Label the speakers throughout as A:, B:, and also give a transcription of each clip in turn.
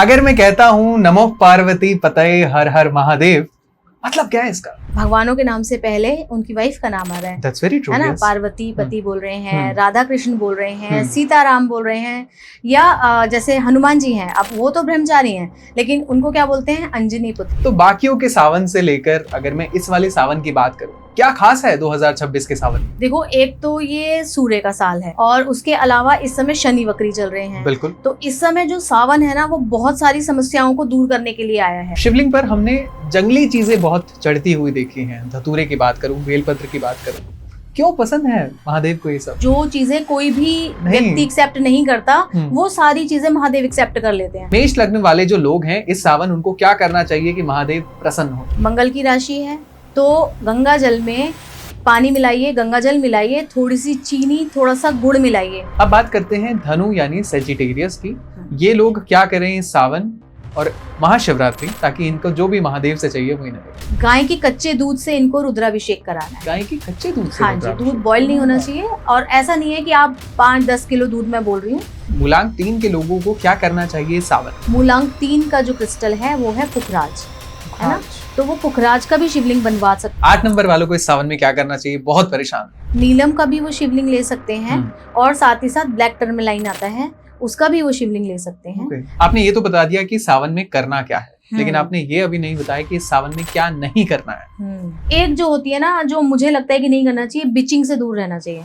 A: अगर मैं कहता हूँ नमो पार्वती पतये हर हर महादेव, मतलब क्या है इसका?
B: भगवानों के नाम से पहले उनकी वाइफ का नाम आ रहा है।
A: That's very true,
B: है ना?
A: yes.
B: पार्वती पति बोल रहे हैं,
A: हम्म।
B: राधा कृष्ण बोल रहे हैं,
A: हम्म।
B: सीताराम बोल रहे हैं, या जैसे हनुमान जी हैं, अब वो तो ब्रह्मचारी हैं, लेकिन उनको क्या बोलते हैं? अंजनी पुत्र।
A: तो बाकियों के सावन से लेकर अगर मैं इस वाले सावन की बात करूं, क्या खास है 2026 के सावन?
B: देखो, एक तो ये सूर्य का साल है और उसके अलावा इस समय शनि वक्री चल रहे हैं।
A: बिल्कुल।
B: तो इस समय जो सावन है ना, वो बहुत सारी समस्याओं को दूर करने के लिए आया है।
A: शिवलिंग पर हमने जंगली चीजें बहुत चढ़ती हुई देखी हैं। धतूरे की बात करूं, बेलपत्र की बात करूं, क्यों पसंद है महादेव को ये सब?
B: जो चीजें कोई भी व्यक्ति एक्सेप्ट नहीं करता, वो सारी चीजें महादेव एक्सेप्ट कर लेते हैं।
A: मेष लग्न वाले जो लोग हैं, इस सावन उनको क्या करना चाहिए कि महादेव प्रसन्न हो?
B: मंगल की राशि है तो गंगा जल में पानी मिलाइए, गंगा जल मिलाइए, थोड़ी सी चीनी, थोड़ा सा गुड़ मिलाइए।
A: अब बात करते हैं धनु यानी सेजिटेरियस की। ये लोग क्या करें इस सावन और महाशिवरात्रि, ताकि इनको जो भी महादेव से चाहिए वो मिले?
B: गाय की कच्चे दूध से इनको रुद्राभिषेक कराना है।
A: गाय की कच्चे दूध से?
B: हाँ जी, दूध बॉयल नहीं होना चाहिए। और ऐसा नहीं है कि आप 5-10 किलो दूध मैं बोल रही हूँ।
A: मूलांक 3 के लोगों को क्या करना चाहिए इस सावन?
B: मूलांक 3 का जो क्रिस्टल है वो है पुखराज, है ना? तो वो पुखराज का भी शिवलिंग बनवा सकते हैं।
A: 8 नंबर वालों को इस सावन में क्या करना चाहिए? बहुत परेशान।
B: नीलम का भी वो शिवलिंग ले सकते हैं और साथ ही साथ ब्लैक टर्मलाइन आता है, उसका भी वो शिवलिंग ले सकते हैं।
A: आपने ये तो बता दिया कि सावन में करना क्या है, लेकिन आपने ये अभी नहीं बताया कि इस सावन में क्या नहीं करना है।
B: एक जो होती है ना, जो मुझे लगता है कि नहीं करना चाहिए, बिचिंग से दूर रहना चाहिए।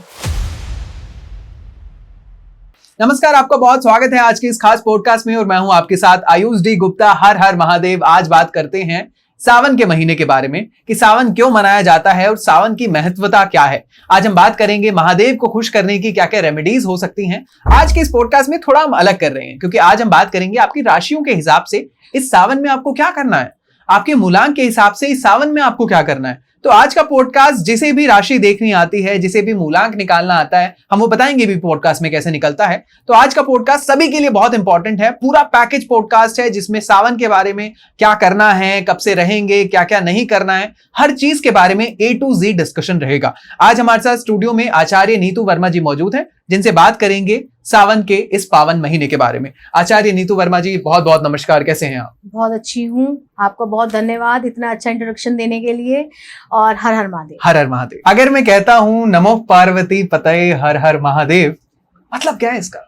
A: नमस्कार, आपका बहुत स्वागत है आज के इस खास पॉडकास्ट में और मैं हूं आपके साथ आयुष डी गुप्ता। हर हर महादेव। आज बात करते हैं सावन के महीने के बारे में कि सावन क्यों मनाया जाता है और सावन की महत्वता क्या है। आज हम बात करेंगे महादेव को खुश करने की क्या क्या रेमेडीज हो सकती हैं। आज के इस पॉडकास्ट में थोड़ा हम अलग कर रहे हैं, क्योंकि आज हम बात करेंगे आपकी राशियों के हिसाब से इस सावन में आपको क्या करना है, आपके मूलांक के हिसाब से इस सावन में आपको क्या करना है। तो आज का पॉडकास्ट जिसे भी राशि देखनी आती है, जिसे भी मूलांक निकालना आता है, हम वो बताएंगे भी पॉडकास्ट में कैसे निकलता है। तो आज का पॉडकास्ट सभी के लिए बहुत इंपॉर्टेंट है। पूरा पैकेज पॉडकास्ट है जिसमें सावन के बारे में क्या करना है, कब से रहेंगे, क्या क्या नहीं करना है, हर चीज के बारे में A to Z डिस्कशन रहेगा। आज हमारे साथ स्टूडियो में आचार्य नीतू वर्मा जी मौजूद हैं, जिनसे बात करेंगे सावन के इस पावन महीने के बारे में। आचार्य नीतू वर्मा जी, बहुत बहुत नमस्कार, कैसे हैं आप?
B: बहुत अच्छी हूँ, आपका बहुत धन्यवाद इतना अच्छा इंट्रोडक्शन देने के लिए। और हर हर महादेव।
A: हर हर महादेव। अगर मैं कहता हूँ नमो पार्वती पतये हर हर महादेव, मतलब क्या है इसका?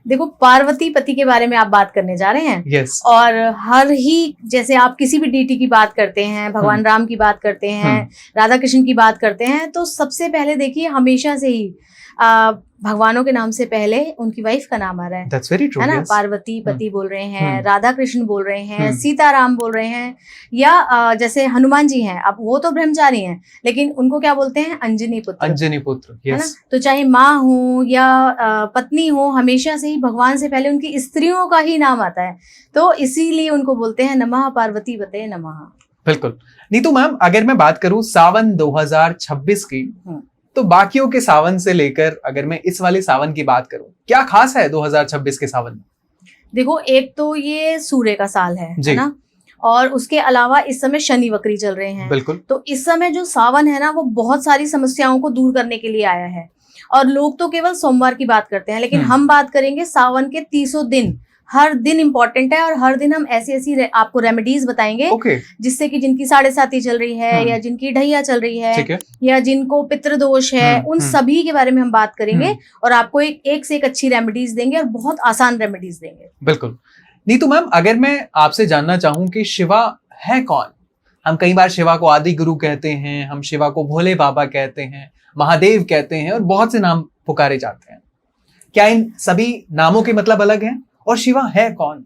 B: देखो, पार्वती पति के बारे में आप बात करने जा रहे हैं।
A: यस।
B: और हर ही, जैसे आप किसी भी डीटी की बात करते हैं, भगवान राम की बात करते हैं, राधा कृष्ण की बात करते हैं, तो सबसे पहले देखिए हमेशा से ही भगवानों के नाम से पहले उनकी वाइफ का नाम आ रहा है।
A: That's very true,
B: है ना?
A: yes.
B: पार्वती पति बोल रहे हैं, राधा कृष्ण बोल रहे हैं, सीताराम बोल रहे हैं, या जैसे हनुमान जी हैं, अब वो तो ब्रह्मचारी हैं, लेकिन उनको क्या बोलते हैं? अंजनी पुत्र।
A: अंजनी पुत्र,
B: है ना?
A: yes.
B: तो चाहे माँ हो या पत्नी हो, हमेशा से ही भगवान से पहले उनकी स्त्रियों का ही नाम आता है। तो इसीलिए उनको बोलते हैं नमः पार्वती पतये नमः।
A: बिल्कुल। नीतू मैम, अगर मैं बात करूं सावन 2026 की, तो बाकियों के सावन से लेकर अगर मैं इस वाले सावन की बात करूं, क्या खास है 2026 के सावन में?
B: देखो, एक तो ये सूर्य का साल है ना? और उसके अलावा इस समय शनि वक्री चल रहे हैं।
A: बिल्कुल।
B: तो इस समय जो सावन है ना, वो बहुत सारी समस्याओं को दूर करने के लिए आया है। और लोग तो केवल सोमवार की बात करते हैं, लेकिन हम बात करेंगे सावन के 30 दिन। हर दिन इंपॉर्टेंट है और हर दिन हम ऐसी ऐसी आपको रेमेडीज बताएंगे, जिससे कि जिनकी 7.5 चल रही है, या जिनकी ढैया चल रही है, या जिनको पितृदोष है, उन सभी के बारे में हम बात करेंगे और आपको एक से एक अच्छी रेमेडीज देंगे और बहुत आसान रेमेडीज देंगे।
A: बिल्कुल। नीतू मैम, अगर मैं आपसे जानना चाहूं कि शिवा है कौन? हम कई बार शिवा को आदि गुरु कहते हैं, हम शिवा को भोले बाबा कहते हैं, महादेव कहते हैं और बहुत से नाम पुकारे जाते हैं। क्या इन सभी नामों के मतलब अलग हैं? और शिवा है कौन?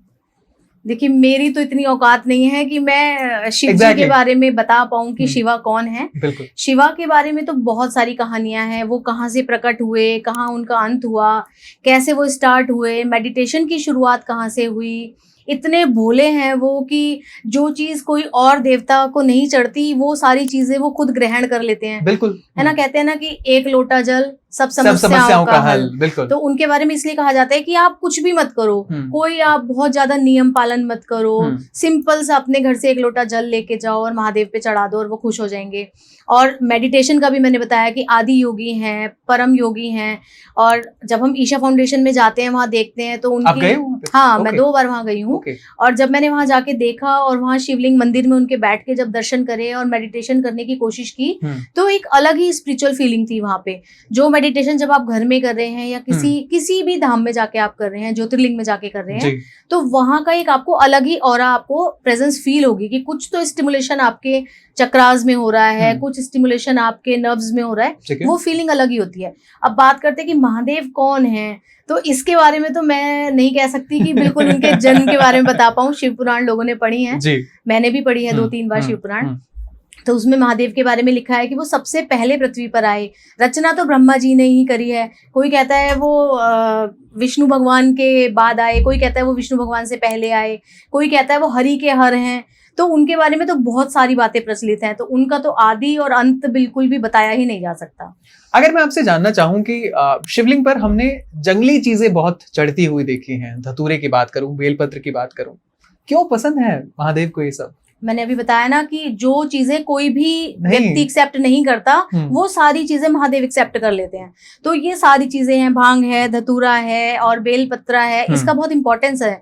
B: देखिए, मेरी तो इतनी औकात नहीं है कि मैं शिव जी के बारे में बता पाऊं कि शिवा कौन है।
A: बिल्कुल।
B: शिवा के बारे में तो बहुत सारी कहानियां हैं। वो कहाँ से प्रकट हुए, कहाँ उनका अंत हुआ, कैसे वो स्टार्ट हुए, मेडिटेशन की शुरुआत कहाँ से हुई। इतने भोले हैं वो कि जो चीज कोई और देवता को नहीं चढ़ती, वो सारी चीजें वो खुद ग्रहण कर लेते हैं।
A: बिल्कुल।
B: है ना? कहते हैं ना कि 1 लोटा जल सब
A: सब
B: समस्याओं का हल।
A: बिल्कुल।
B: तो उनके बारे में इसलिए कहा जाता है कि आप कुछ भी मत करो, कोई आप बहुत ज्यादा नियम पालन मत करो, सिंपल सा अपने घर से एक लोटा जल लेके जाओ और महादेव पे चढ़ा दो और वो खुश हो जाएंगे। और मेडिटेशन का भी मैंने बताया कि आदि योगी हैं, परम योगी हैं, और जब हम ईशा फाउंडेशन में जाते हैं वहां देखते हैं तो
A: आप गए
B: उनकी,
A: वहाँ पे?
B: हाँ
A: Okay.
B: मैं 2 बार वहां गई हूँ।
A: Okay.
B: और जब मैंने वहां जाके देखा और वहां शिवलिंग मंदिर में उनके बैठ के जब दर्शन करे और मेडिटेशन करने की कोशिश की तो एक अलग ही स्पिरिचुअल फीलिंग थी वहां पे। जो मेडिटेशन जब आप घर में कर रहे हैं या किसी भी धाम में जाके आप कर रहे हैं, ज्योतिर्लिंग में जाके कर रहे हैं, तो वहां का एक आपको अलग ही ऑरा, आपको प्रेजेंस फील होगी कि कुछ तो स्टिमुलेशन आपके चक्रास में हो रहा है, कुछ स्टिमुलेशन आपके नर्व्स में हो रहा है, वो फीलिंग अलग ही होती है। अब बात करते हैं कि महादेव कौन है, तो इसके बारे में तो मैं नहीं कह सकती कि बिल्कुल उनके जन्म के बारे में बता पाऊं। शिव पुराण लोगों ने पढ़ी है, मैंने भी पढ़ी है 2-3 बार शिव पुराण। तो उसमें महादेव के बारे में लिखा है कि वो सबसे पहले पृथ्वी पर आए। रचना तो ब्रह्मा जी ने ही करी है। कोई कहता है वो विष्णु भगवान के बाद आए, कोई कहता है वो विष्णु भगवान से पहले आए, कोई कहता है वो हरि के हर हैं। तो उनके बारे में तो बहुत सारी बातें प्रचलित हैं, तो उनका तो आदि और अंत बिल्कुल भी बताया ही नहीं जा सकता।
A: अगर मैं आपसे जानना चाहूं कि शिवलिंग पर हमने जंगली चीजें बहुत चढ़ती हुई देखी हैं, धतूरे की बात करूं, बेलपत्र की बात करूं, क्यों पसंद है महादेव को ये सब?
B: मैंने अभी बताया ना कि जो चीजें कोई भी व्यक्ति एक्सेप्ट नहीं करता वो सारी चीजें महादेव एक्सेप्ट कर लेते हैं। तो ये सारी चीजें हैं, भांग है, धतूरा है और बेलपत्रा है, इसका बहुत इंपॉर्टेंस है।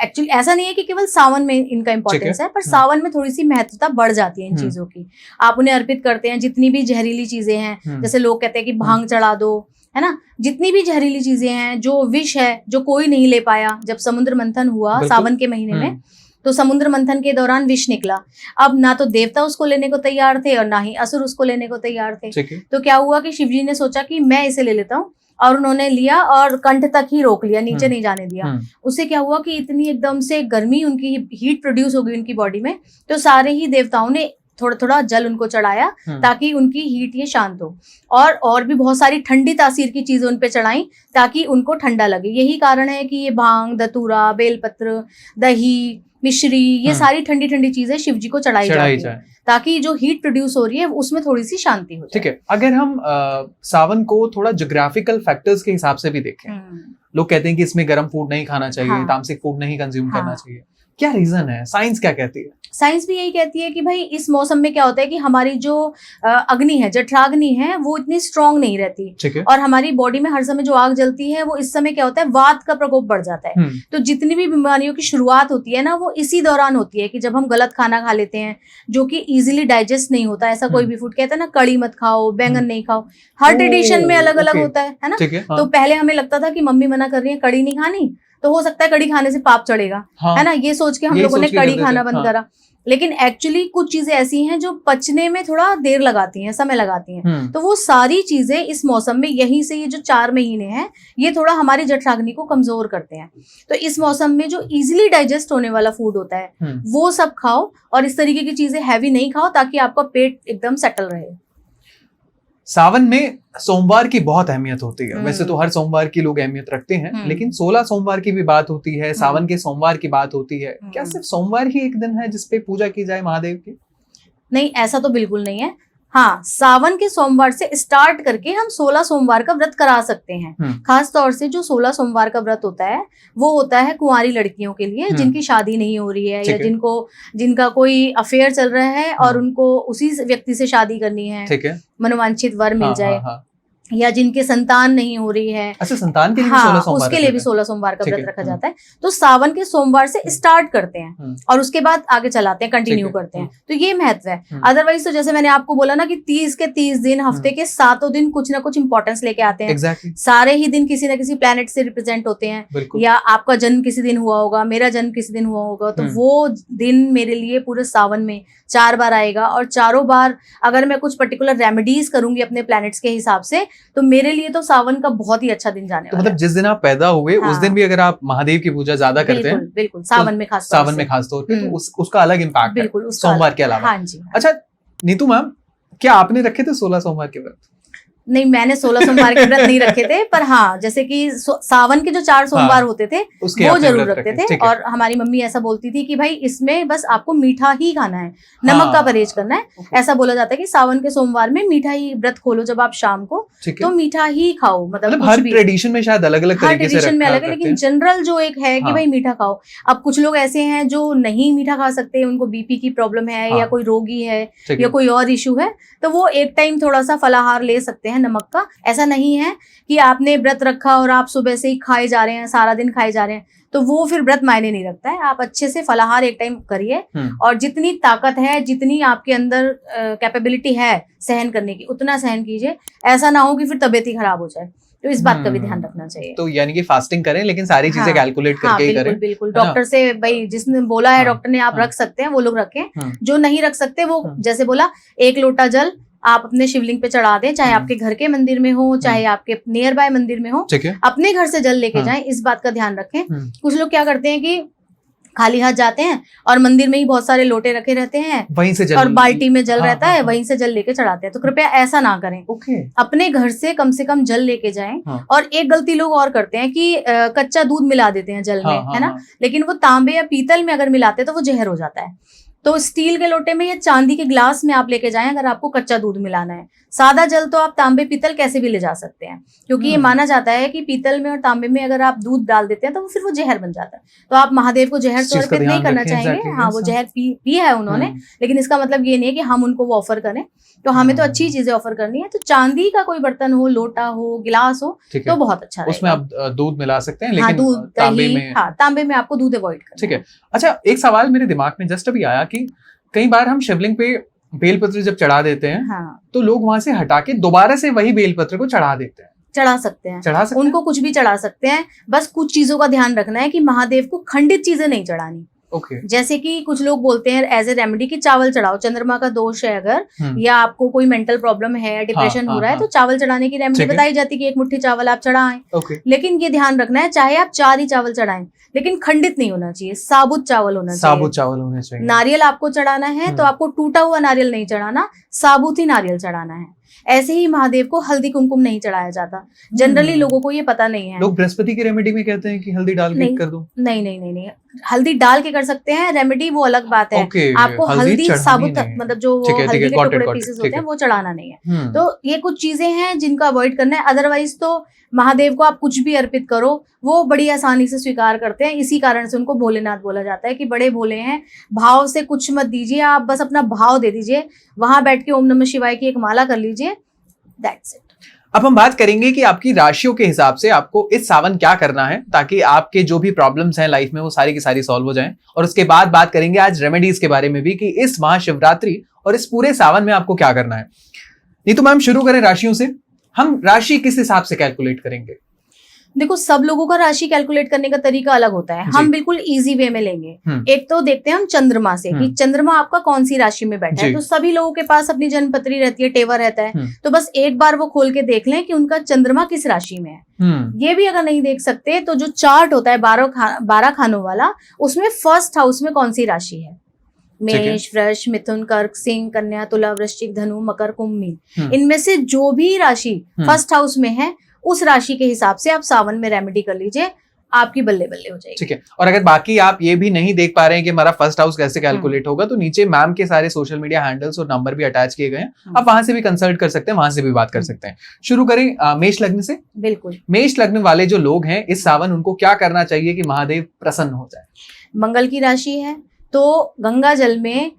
B: एक्चुअली ऐसा नहीं है कि केवल सावन में इनका इंपॉर्टेंस है, पर सावन में थोड़ी सी महत्वता बढ़ जाती है इन चीजों की। आप उन्हें अर्पित करते हैं, जितनी भी जहरीली चीजें हैं, जैसे लोग कहते हैं कि भांग चढ़ा दो, है ना, जितनी भी जहरीली चीजें हैं, जो विष है जो कोई नहीं ले पाया, जब समुद्र मंथन हुआ सावन के महीने में, तो समुद्र मंथन के दौरान विष निकला। अब ना तो देवता उसको लेने को तैयार थे और ना ही असुर उसको लेने को तैयार थे। तो क्या हुआ कि शिवजी ने सोचा कि मैं इसे ले लेता हूँ, और उन्होंने लिया और कंठ तक ही रोक लिया, नीचे नहीं जाने दिया। उससे क्या हुआ कि इतनी एकदम से गर्मी, उनकी हीट प्रोड्यूस हो गई उनकी बॉडी में, तो सारे ही देवताओं ने थोड़ा थोड़ा जल उनको चढ़ाया ताकि उनकी हीट ये शांत हो, और भी बहुत सारी ठंडी तासीर की चीजें उन पे चढ़ाई ताकि उनको ठंडा लगे। यही कारण है कि ये भांग, धतूरा, बेलपत्र, दही, मिश्री, ये सारी ठंडी ठंडी चीजें शिव जी को चढ़ाई जाती है ताकि जो हीट प्रोड्यूस हो रही है उसमें थोड़ी सी शांति हो जाए।
A: ठीक है, अगर हम सावन को थोड़ा ज्योग्राफिकल फैक्टर्स के हिसाब से भी देखें, लोग कहते हैं कि इसमें गर्म फूड नहीं खाना चाहिए, तामसिक फूड नहीं कंज्यूम करना चाहिए, क्या रीजन है? साइंस क्या कहती है?
B: साइंस भी यही कहती है कि भाई इस मौसम में क्या होता है कि हमारी जो अग्नि है, जठराग्नि है, वो इतनी स्ट्रांग नहीं रहती, और हमारी बॉडी में हर समय जो आग जलती है वो इस समय क्या होता है, वात का प्रकोप बढ़ जाता है। तो जितनी भी बीमारियों की शुरुआत होती है ना, वो इसी दौरान होती है कि जब हम गलत खाना खा लेते हैं जो कि इजीली डाइजेस्ट नहीं होता। ऐसा कोई भी फूड, कहते हैं ना कड़ी मत खाओ, बैंगन नहीं खाओ, हर ट्रेडिशन में अलग अलग होता है ना। तो पहले हमें लगता था कि मम्मी मना कर रही है कड़ी नहीं खानी, तो हो सकता है कड़ी खाने से पाप चढ़ेगा, है ना, ये सोच के हम लोगों ने कड़ी खाना बंद करा। लेकिन एक्चुअली कुछ चीजें ऐसी हैं जो पचने में थोड़ा देर लगाती हैं, समय लगाती हैं। तो वो सारी चीजें इस मौसम में, यहीं से ये जो 4 महीने हैं, ये थोड़ा हमारी जठराग्नि को कमजोर करते हैं। तो इस मौसम में जो इजीली डाइजेस्ट होने वाला फूड होता है वो सब खाओ, और इस तरीके की चीजें हैवी नहीं खाओ ताकि आपका पेट एकदम सेटल रहे।
A: सावन में सोमवार की बहुत अहमियत होती है। वैसे तो हर सोमवार की लोग अहमियत रखते हैं, लेकिन 16 सोमवार की भी बात होती है, सावन के सोमवार की बात होती है। क्या सिर्फ सोमवार ही एक दिन है जिसपे पूजा की जाए महादेव की?
B: नहीं, ऐसा तो बिल्कुल नहीं है। हाँ, सावन के सोमवार से स्टार्ट करके हम 16 सोमवार का व्रत करा सकते हैं। खास तौर से जो 16 सोमवार का व्रत होता है वो होता है कुंवारी लड़कियों के लिए, जिनकी शादी नहीं हो रही है या जिनका कोई अफेयर चल रहा है और उनको उसी व्यक्ति से शादी करनी है, मनोवांछित वर मिल जाए, या जिनके संतान नहीं हो रही है।
A: अच्छा, संतान के लिए
B: उसके लिए भी 16 सोमवार का व्रत रखा जाता है। तो सावन के सोमवार से स्टार्ट करते हैं और उसके बाद आगे चलाते हैं, कंटिन्यू करते हैं। तो ये महत्व है। अदरवाइज तो जैसे मैंने आपको बोला ना कि 30 के 30 दिन, हफ्ते के 7 दिन कुछ ना कुछ इंपॉर्टेंस लेके आते हैं। सारे ही दिन किसी ना किसी प्लेनेट से रिप्रेजेंट होते हैं, या आपका जन्म किसी दिन हुआ होगा, मेरा जन्म किसी दिन हुआ होगा, तो वो दिन मेरे लिए पूरे सावन में 4 बार आएगा, और चारों बार अगर मैं कुछ पर्टिकुलर रेमेडीज करूंगी अपने प्लैनेट्स के हिसाब से, तो मेरे लिए तो सावन का बहुत ही अच्छा दिन जाने वाला है।
A: मतलब जिस दिन आप पैदा हुए उस दिन भी अगर आप महादेव की पूजा ज्यादा करते हैं,
B: बिल्कुल सावन में खास
A: तौर पे, तो उसका अलग इम्पैक्ट है,
B: बिल्कुल
A: सोमवार के अलावा।
B: हाँ जी।
A: अच्छा नीतू मैम, क्या आपने रखे थे 16 सोमवार के व्रत?
B: नहीं, मैंने 16 सोमवार के व्रत नहीं रखे थे, पर हाँ जैसे कि सावन के जो 4 सोमवार होते थे वो जरूर रखते थे। और हमारी मम्मी ऐसा बोलती थी कि भाई इसमें बस आपको मीठा ही खाना है, नमक का परहेज करना है। ऐसा बोला जाता है कि सावन के सोमवार में मीठा ही व्रत खोलो जब आप शाम को, तो मीठा ही खाओ। मतलब
A: हर ट्रेडिशन में शायद अलग अलग तरीके से
B: ट्रेडिशन में अलग है, लेकिन जनरल जो एक है कि भाई मीठा खाओ। अब कुछ लोग ऐसे हैं जो नहीं मीठा खा सकते, उनको बीपी की प्रॉब्लम है या कोई रोगी है या कोई और इशू है, तो वो एक टाइम थोड़ा सा फलाहार ले सकते हैं नमक का। ऐसा नहीं है कि आपने व्रत रखा और आप सुबह से ही खाए जा रहे हैं, सारा दिन खाए जा रहे हैं, तो वो फिर व्रत मायने नहीं रखता है। आप अच्छे से फलाहार एक टाइम करिए और जितनी ताकत है, जितनी आपके अंदर कैपेबिलिटी है सहन करने की, उतना सहन कीजिए। ऐसा ना हो कि फिर तबीयत ही खराब हो जाए, तो इस बात का भी ध्यान रखना चाहिए।
A: तो यानी कि फास्टिंग करें, लेकिन सारी चीजें कैलकुलेट करके ही करें।
B: बिल्कुल डॉक्टर से, भाई जिसने बोला है डॉक्टर ने आप रख सकते हैं वो लोग रखें, जो नहीं रख सकते वो जैसे बोला 1 लोटा जल आप अपने शिवलिंग पे चढ़ा दें, चाहे आपके घर के मंदिर में हो, चाहे आपके नियर बाय मंदिर में हो, अपने घर से जल लेके जाएं, इस बात का ध्यान रखें। कुछ लोग क्या करते हैं कि खाली हाथ जाते हैं और मंदिर में ही बहुत सारे लोटे रखे रहते हैं, वहीं से जल, और बाल्टी में जल रहता है, वहीं से जल लेके चढ़ाते हैं। तो कृपया ऐसा ना करें, अपने घर से कम कम जल लेके जाएं। और एक गलती लोग और करते हैं कि कच्चा दूध मिला देते हैं जल में, है ना, लेकिन वो तांबे या पीतल में अगर मिलाते हैं तो वो जहर हो जाता है। तो स्टील के लोटे में या चांदी के ग्लास में आप लेके जाएं अगर आपको कच्चा दूध मिलाना है। सादा जल तो आप तांबे पीतल कैसे भी ले जा सकते हैं, क्योंकि ये माना जाता है कि पीतल में और तांबे में अगर आप दूध डाल देते हैं तो फिर वो जहर बन जाता है। तो आप महादेव को जहर तो अर्पित नहीं करना चाहेंगे। हाँ, वो जहर पी है उन्होंने, लेकिन इसका मतलब ये नहीं है कि हम उनको वो ऑफर करें। तो हमें तो अच्छी चीजें ऑफर करनी है। तो चांदी का कोई बर्तन हो, लोटा हो, गिलास हो, तो बहुत अच्छा रहेगा।
A: उसमें आप दूध मिला सकते हैं, लेकिन
B: तांबे में आपको दूध अवॉइड करना।
A: ठीक है। अच्छा, एक सवाल मेरे दिमाग में जस्ट अभी आया कि कई बार हम शिवलिंग पे बेलपत्र जब चढ़ा देते हैं, तो लोग वहां से हटा के दोबारा से वही बेलपत्र को चढ़ा देते हैं।
B: चढ़ा सकते हैं, उनको कुछ भी चढ़ा सकते हैं। बस कुछ चीजों का ध्यान रखना है कि महादेव को खंडित चीजें नहीं चढ़ानी। जैसे कि कुछ लोग बोलते हैं एज ए रेमेडी कि चावल चढ़ाओ, चंद्रमा का दोष है अगर, या आपको कोई मेंटल प्रॉब्लम है, डिप्रेशन हो रहा है, तो चावल चढ़ाने की रेमेडी बताई जाती है कि 1 मुट्ठी चावल आप चढ़ाएं। लेकिन ये ध्यान रखना है, चाहे आप 4 ही चावल चढ़ाएं, लेकिन खंडित नहीं होना चाहिए, साबुत चावल होना चाहिए।
A: साबुत चावल होने चाहिए।
B: नारियल आपको चढ़ाना है तो आपको टूटा हुआ नारियल नहीं चढ़ाना, साबुत ही नारियल चढ़ाना है। ऐसे ही महादेव को हल्दी कुमकुम नहीं चढ़ाया जाता। जनरली लोगों को ये पता नहीं है।
A: लोग बृहस्पति की रेमेडी में कहते हैं कि हल्दी डाल के कर दो।
B: नहीं, हल्दी डाल के कर सकते हैं, रेमेडी वो अलग बात है। आपको हल्दी साबुत, मतलब जो हल्दी के टुकड़े पीसेस होते हैं वो चढ़ाना नहीं है। तो ये कुछ चीजें हैं जिनका अवॉइड करना है। अदरवाइज तो महादेव को आप कुछ भी अर्पित करो, वो बड़ी आसानी से स्वीकार करते हैं। इसी कारण से उनको भोलेनाथ बोला जाता है कि बड़े भोले हैं। भाव से कुछ मत दीजिए, आप बस अपना भाव दे दीजिए। वहां बैठ के ओम नमः शिवाय की एक माला कर लीजिए, दैट्स इट।
A: अब हम बात करेंगे कि आपकी राशियों के हिसाब से आपको इस सावन क्या करना है, ताकि आपके जो भी प्रॉब्लम्स हैं लाइफ में वो सारी की सारी सॉल्व हो जाएं। और उसके बाद बात करेंगे आज रेमेडीज के बारे में भी कि इस महाशिवरात्रि और इस पूरे सावन में आपको क्या करना है। नहीं तो मैम शुरू करें राशियों से। हम राशि किस हिसाब से कैलकुलेट करेंगे?
B: देखो, सब लोगों का राशि कैलकुलेट करने का तरीका अलग होता है। हम बिल्कुल इजी वे में लेंगे। एक तो देखते हैं हम चंद्रमा से कि चंद्रमा आपका कौन सी राशि में बैठा है। तो सभी लोगों के पास अपनी जन्मपत्री रहती है, टेवर रहता है। तो बस एक बार वो खोल के देख लें कि उनका चंद्रमा किस राशि में है। ये भी अगर नहीं देख सकते तो जो चार्ट होता है 12 खानों वाला, उसमें फर्स्ट हाउस में कौन सी राशि है। मेष, वृष, मिथुन, कर्क, सिंह, कन्या, तुला, वृश्चिक, धनु, मकर, कुंभ, मीन, इनमें से जो भी राशि फर्स्ट हाउस में है उस राशि के हिसाब से आप सावन में रेमेडी कर लीजिए, आपकी बल्ले बल्ले हो जाएगी। ठीक है। और अगर बाकी आप ये भी नहीं देख पा रहे हैं कि हमारा फर्स्ट हाउस कैसे कैलकुलेट होगा, तो नीचे मैम के सारे सोशल मीडिया हैंडल्स और नंबर भी अटैच किए गए हैं। आप वहां से भी कंसल्ट कर सकते हैं, वहां से भी बात कर सकते हैं। शुरू करें मेष लग्न से। बिल्कुल।
A: मेष लग्न वाले जो लोग हैं इस सावन, उनको क्या करना चाहिए कि महादेव प्रसन्न हो जाए?
B: मंगल की राशि है तो गंगा जल में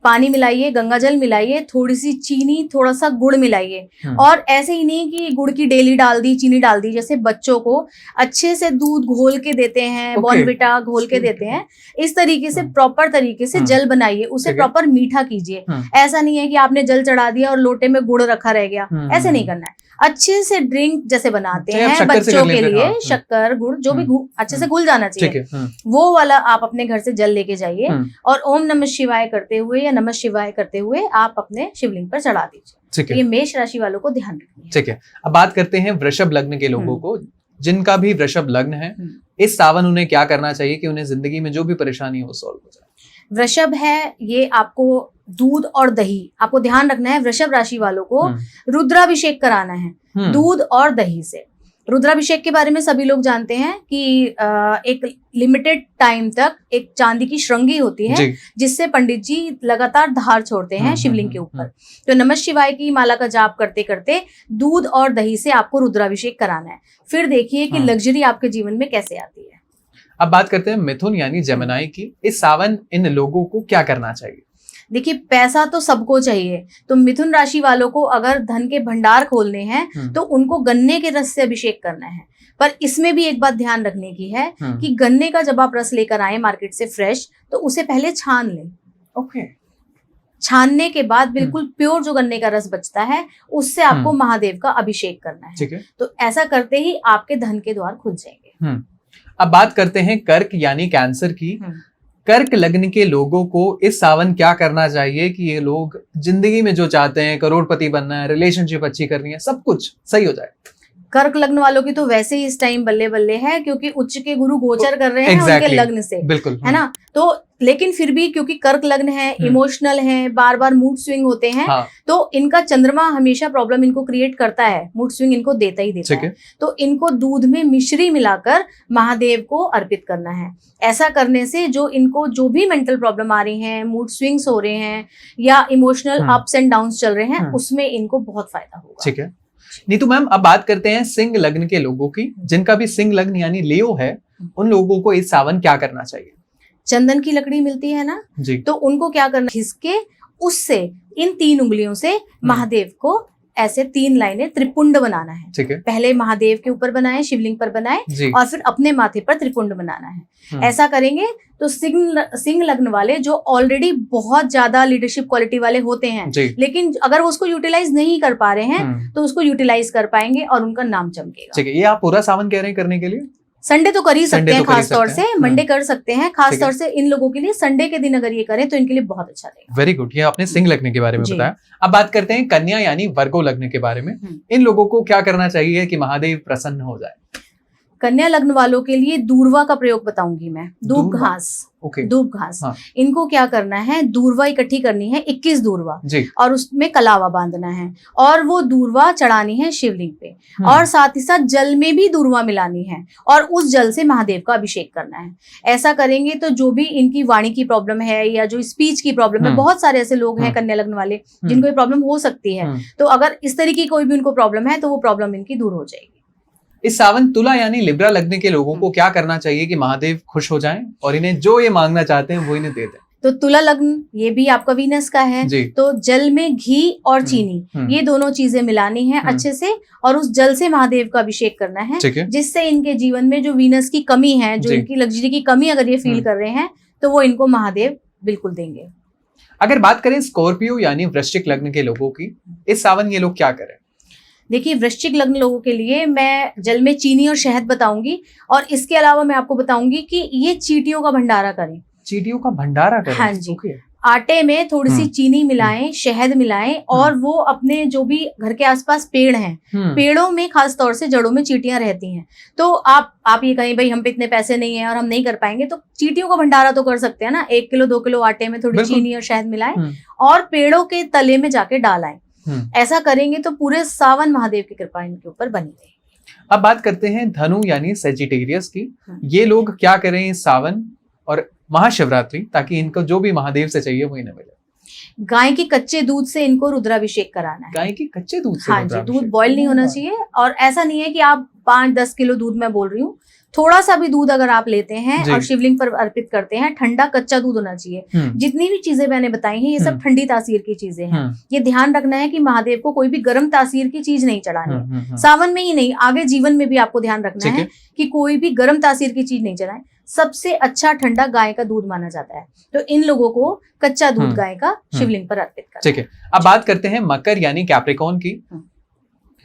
B: पानी मिलाइए, गंगा जल मिलाइए, थोड़ी सी चीनी, थोड़ा सा गुड़ मिलाइए। और ऐसे ही नहीं कि गुड़ की डेली डाल दी, चीनी डाल दी। जैसे बच्चों को अच्छे से दूध घोल के देते हैं, बॉर्नविटा घोल के देते हैं, इस तरीके से प्रॉपर तरीके से जल बनाइए, उसे प्रॉपर मीठा कीजिए। ऐसा नहीं है कि आपने जल चढ़ा दिया और लोटे में गुड़ रखा रह गया, ऐसे नहीं करना है। अच्छे से ड्रिंक जैसे बनाते हैं बच्चों के लिए, शक्कर गुड़ जो भी अच्छे से घुल जाना चाहिए, वो वाला आप अपने घर से जल लेके जाइए और ओम नमः शिवाय करते हुए या नमः शिवाय करते हुए आप अपने शिवलिंग पर चढ़ा दीजिए। ये मेष राशि वालों को ध्यान रखिए।
A: ठीक है। अब बात करते हैं वृषभ लग्न के लोगों को, जिनका भी वृषभ लग्न है, इस सावन उन्हें क्या करना चाहिए कि उन्हें जिंदगी में जो भी परेशानी हो सॉल्व हो जाए?
B: वृषभ है, ये आपको दूध और दही, आपको ध्यान रखना है, वृषभ राशि वालों को रुद्राभिषेक कराना है दूध और दही से। रुद्राभिषेक के बारे में सभी लोग जानते हैं कि एक लिमिटेड टाइम तक एक चांदी की श्रृंगी होती है जिससे पंडित जी लगातार धार छोड़ते हैं शिवलिंग के ऊपर। तो नमः शिवाय की माला का जाप करते करते दूध और दही से आपको रुद्राभिषेक कराना है। फिर देखिए कि लग्जरी आपके जीवन में कैसे आती है।
A: अब बात करते हैं मिथुन यानी जेमिनी की। इस सावन इन लोगों को क्या करना चाहिए?
B: देखिए, पैसा तो सबको चाहिए, तो मिथुन राशि वालों को अगर धन के भंडार खोलने हैं तो उनको गन्ने के रस से अभिषेक करना है। पर इसमें भी एक बात ध्यान रखने की है कि गन्ने का जब आप रस लेकर आए मार्केट से फ्रेश, तो उसे पहले छान लें।
A: ओके।
B: छानने के बाद बिल्कुल प्योर जो गन्ने का रस बचता है उससे आपको महादेव का अभिषेक करना है।
A: ठीक है।
B: तो ऐसा करते ही आपके धन के द्वार खुल जाएंगे।
A: अब बात करते हैं कर्क यानी कैंसर की। कर्क लग्न के लोगों को इस सावन क्या करना चाहिए कि ये लोग जिंदगी में जो चाहते हैं, करोड़पति बनना है, रिलेशनशिप अच्छी करनी है, सब कुछ सही हो जाए?
B: कर्क लग्न वालों की तो वैसे ही इस टाइम बल्ले बल्ले है, क्योंकि उच्च के गुरु गोचर कर रहे हैं उनके लग्न से।
A: बिल्कुल
B: है ना। तो लेकिन फिर भी क्योंकि कर्क लग्न है, इमोशनल है, बार बार मूड स्विंग होते हैं, तो इनका चंद्रमा हमेशा प्रॉब्लम इनको क्रिएट करता है, मूड स्विंग इनको देता ही देता है। तो इनको दूध में मिश्री मिलाकर महादेव को अर्पित करना है। ऐसा करने से जो इनको जो भी मेंटल प्रॉब्लम आ रही है, मूड स्विंग्स हो रहे हैं या इमोशनल अप्स एंड डाउन्स चल रहे हैं, उसमें इनको बहुत फायदा होगा।
A: ठीक है। नीतू मैम, अब बात करते हैं सिंह लग्न के लोगों की। जिनका भी सिंह लग्न यानी लियो है, उन लोगों को इस सावन क्या करना चाहिए?
B: चंदन की लकड़ी मिलती है ना
A: जी,
B: तो उनको क्या करना, घिसके उससे इन 3 उंगलियों से महादेव को ऐसे 3 लाइनें त्रिपुंड बनाना है।
A: ठीक है।
B: पहले महादेव के ऊपर बनाए, शिवलिंग पर बनाए और फिर अपने माथे पर त्रिपुंड बनाना है। ऐसा करेंगे तो सिंह लग्न वाले जो ऑलरेडी बहुत ज्यादा लीडरशिप क्वालिटी वाले होते हैं, लेकिन अगर वो उसको यूटिलाइज नहीं कर पा रहे हैं तो उसको यूटिलाइज कर पाएंगे और उनका नाम चमकेगा।
A: ठीक है। ये आप पूरा सावन कह रहे हैं करने के लिए?
B: संडे तो कर ही सकते हैं, खास तौर से मंडे कर सकते हैं, खास तौर से इन लोगों के लिए संडे के दिन अगर ये करें तो इनके लिए बहुत अच्छा रहेगा।
A: Very good. ये आपने सिंह लग्न के बारे में बताया। अब बात करते हैं कन्या यानी वर्गो लग्न के बारे में। इन लोगों को क्या करना चाहिए कि महादेव प्रसन्न हो जाए?
B: कन्या लग्न वालों के लिए दूर्वा का प्रयोग बताऊंगी मैं। दूब घास। दूब घास। इनको क्या करना है, दूर्वा इकट्ठी करनी है, 21 दूर्वा, और उसमें कलावा बांधना है और वो दूर्वा चढ़ानी है शिवलिंग पे, और साथ ही साथ जल में भी दूर्वा मिलानी है और उस जल से महादेव का अभिषेक करना है। ऐसा करेंगे तो जो भी इनकी वाणी की प्रॉब्लम है या जो स्पीच की प्रॉब्लम है, बहुत सारे ऐसे लोग हैं कन्या लग्न वाले जिनको ये प्रॉब्लम हो सकती है, तो अगर इस तरीके की कोई भी उनको प्रॉब्लम है तो वो प्रॉब्लम इनकी दूर हो जाएगी।
A: इस सावन तुला यानी लिब्रा लगने के लोगों को क्या करना चाहिए कि महादेव खुश हो जाएं और इन्हें जो ये मांगना चाहते हैं वो इन्हें दे दें?
B: तो तुला लग्न ये भी आपका वीनस का है, तो जल में घी और चीनी ये दोनों चीजें मिलानी है अच्छे से और उस जल से महादेव का अभिषेक करना है, जिससे इनके जीवन में जो वीनस की कमी है, जो इनकी लग्जरी की कमी अगर ये फील कर रहे हैं तो वो इनको महादेव बिल्कुल देंगे।
A: अगर बात करें स्कॉर्पियो यानी वृश्चिक लग्न के लोगों की, इस सावन ये लोग क्या करें?
B: देखिए, वृश्चिक लग्न लोगों के लिए मैं जल में चीनी और शहद बताऊंगी, और इसके अलावा मैं आपको बताऊंगी कि ये चींटियों का भंडारा करें।
A: चींटियों का भंडारा करें?
B: हाँ जी। आटे में थोड़ी सी चीनी मिलाएं, शहद मिलाएं, और वो अपने जो भी घर के आसपास पेड़ हैं, पेड़ों में खास तौर से जड़ों में चींटियां रहती हैं, तो आप ये कहें भाई हम पे इतने पैसे नहीं है और हम नहीं कर पाएंगे, तो चींटियों का भंडारा तो कर सकते हैं ना। 1 किलो 2 किलो आटे में थोड़ी चीनी और शहद मिलाएं और पेड़ों के तले में जाके डालाएं। ऐसा करेंगे तो पूरे सावन महादेव की कृपा इनके ऊपर बनी रहेगी।
A: अब बात करते हैं धनु यानी सेजिटेरियस की। ये लोग क्या करें इस सावन और महाशिवरात्रि, ताकि इनको जो भी महादेव से चाहिए वो इन्हें मिले?
B: गाय के कच्चे दूध से इनको रुद्राभिषेक कराना है।
A: गाय के कच्चे दूध से?
B: हाँ जी, दूध बॉयल नहीं होना चाहिए, और ऐसा नहीं है कि आप 5-10 किलो दूध मैं बोल रही हूँ, थोड़ा सा भी दूध अगर आप लेते हैं और शिवलिंग पर अर्पित करते हैं, ठंडा कच्चा दूध होना चाहिए। जितनी भी चीजें मैंने बताई हैं ये सब ठंडी तासीर की चीजें हैं। ये ध्यान रखना है कि महादेव को कोई भी गर्म तासीर की चीज नहीं चढ़ानी। सावन में ही नहीं, आगे जीवन में भी आपको ध्यान रखना है कि कोई भी गर्म तासीर की चीज नहीं चढ़ाए। सबसे अच्छा ठंडा गाय का दूध माना जाता है, तो इन लोगों को कच्चा दूध गाय का शिवलिंग पर अर्पित करना।
A: ठीक है। अब बात करते हैं मकर यानी कैप्रिकॉर्न की।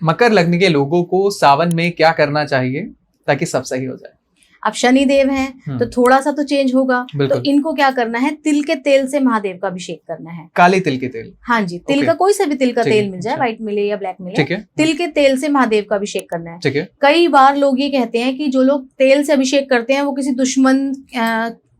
A: मकर लग्न के लोगों को सावन में क्या करना चाहिए ताकि सब सही हो जाए?
B: अब शनि देव हैं तो थोड़ा सा तो चेंज होगा, तो इनको क्या करना है, तिल के तेल से महादेव का अभिषेक करना है।
A: काले तिल के तेल?
B: हाँ जी, तिल का कोई सा भी तिल का तेल मिल जाए, व्हाइट मिले या ब्लैक मिले, तिल के तेल से महादेव का अभिषेक करना है। कई बार लोग ये कहते हैं कि जो लोग तेल से अभिषेक करते हैं वो किसी दुश्मन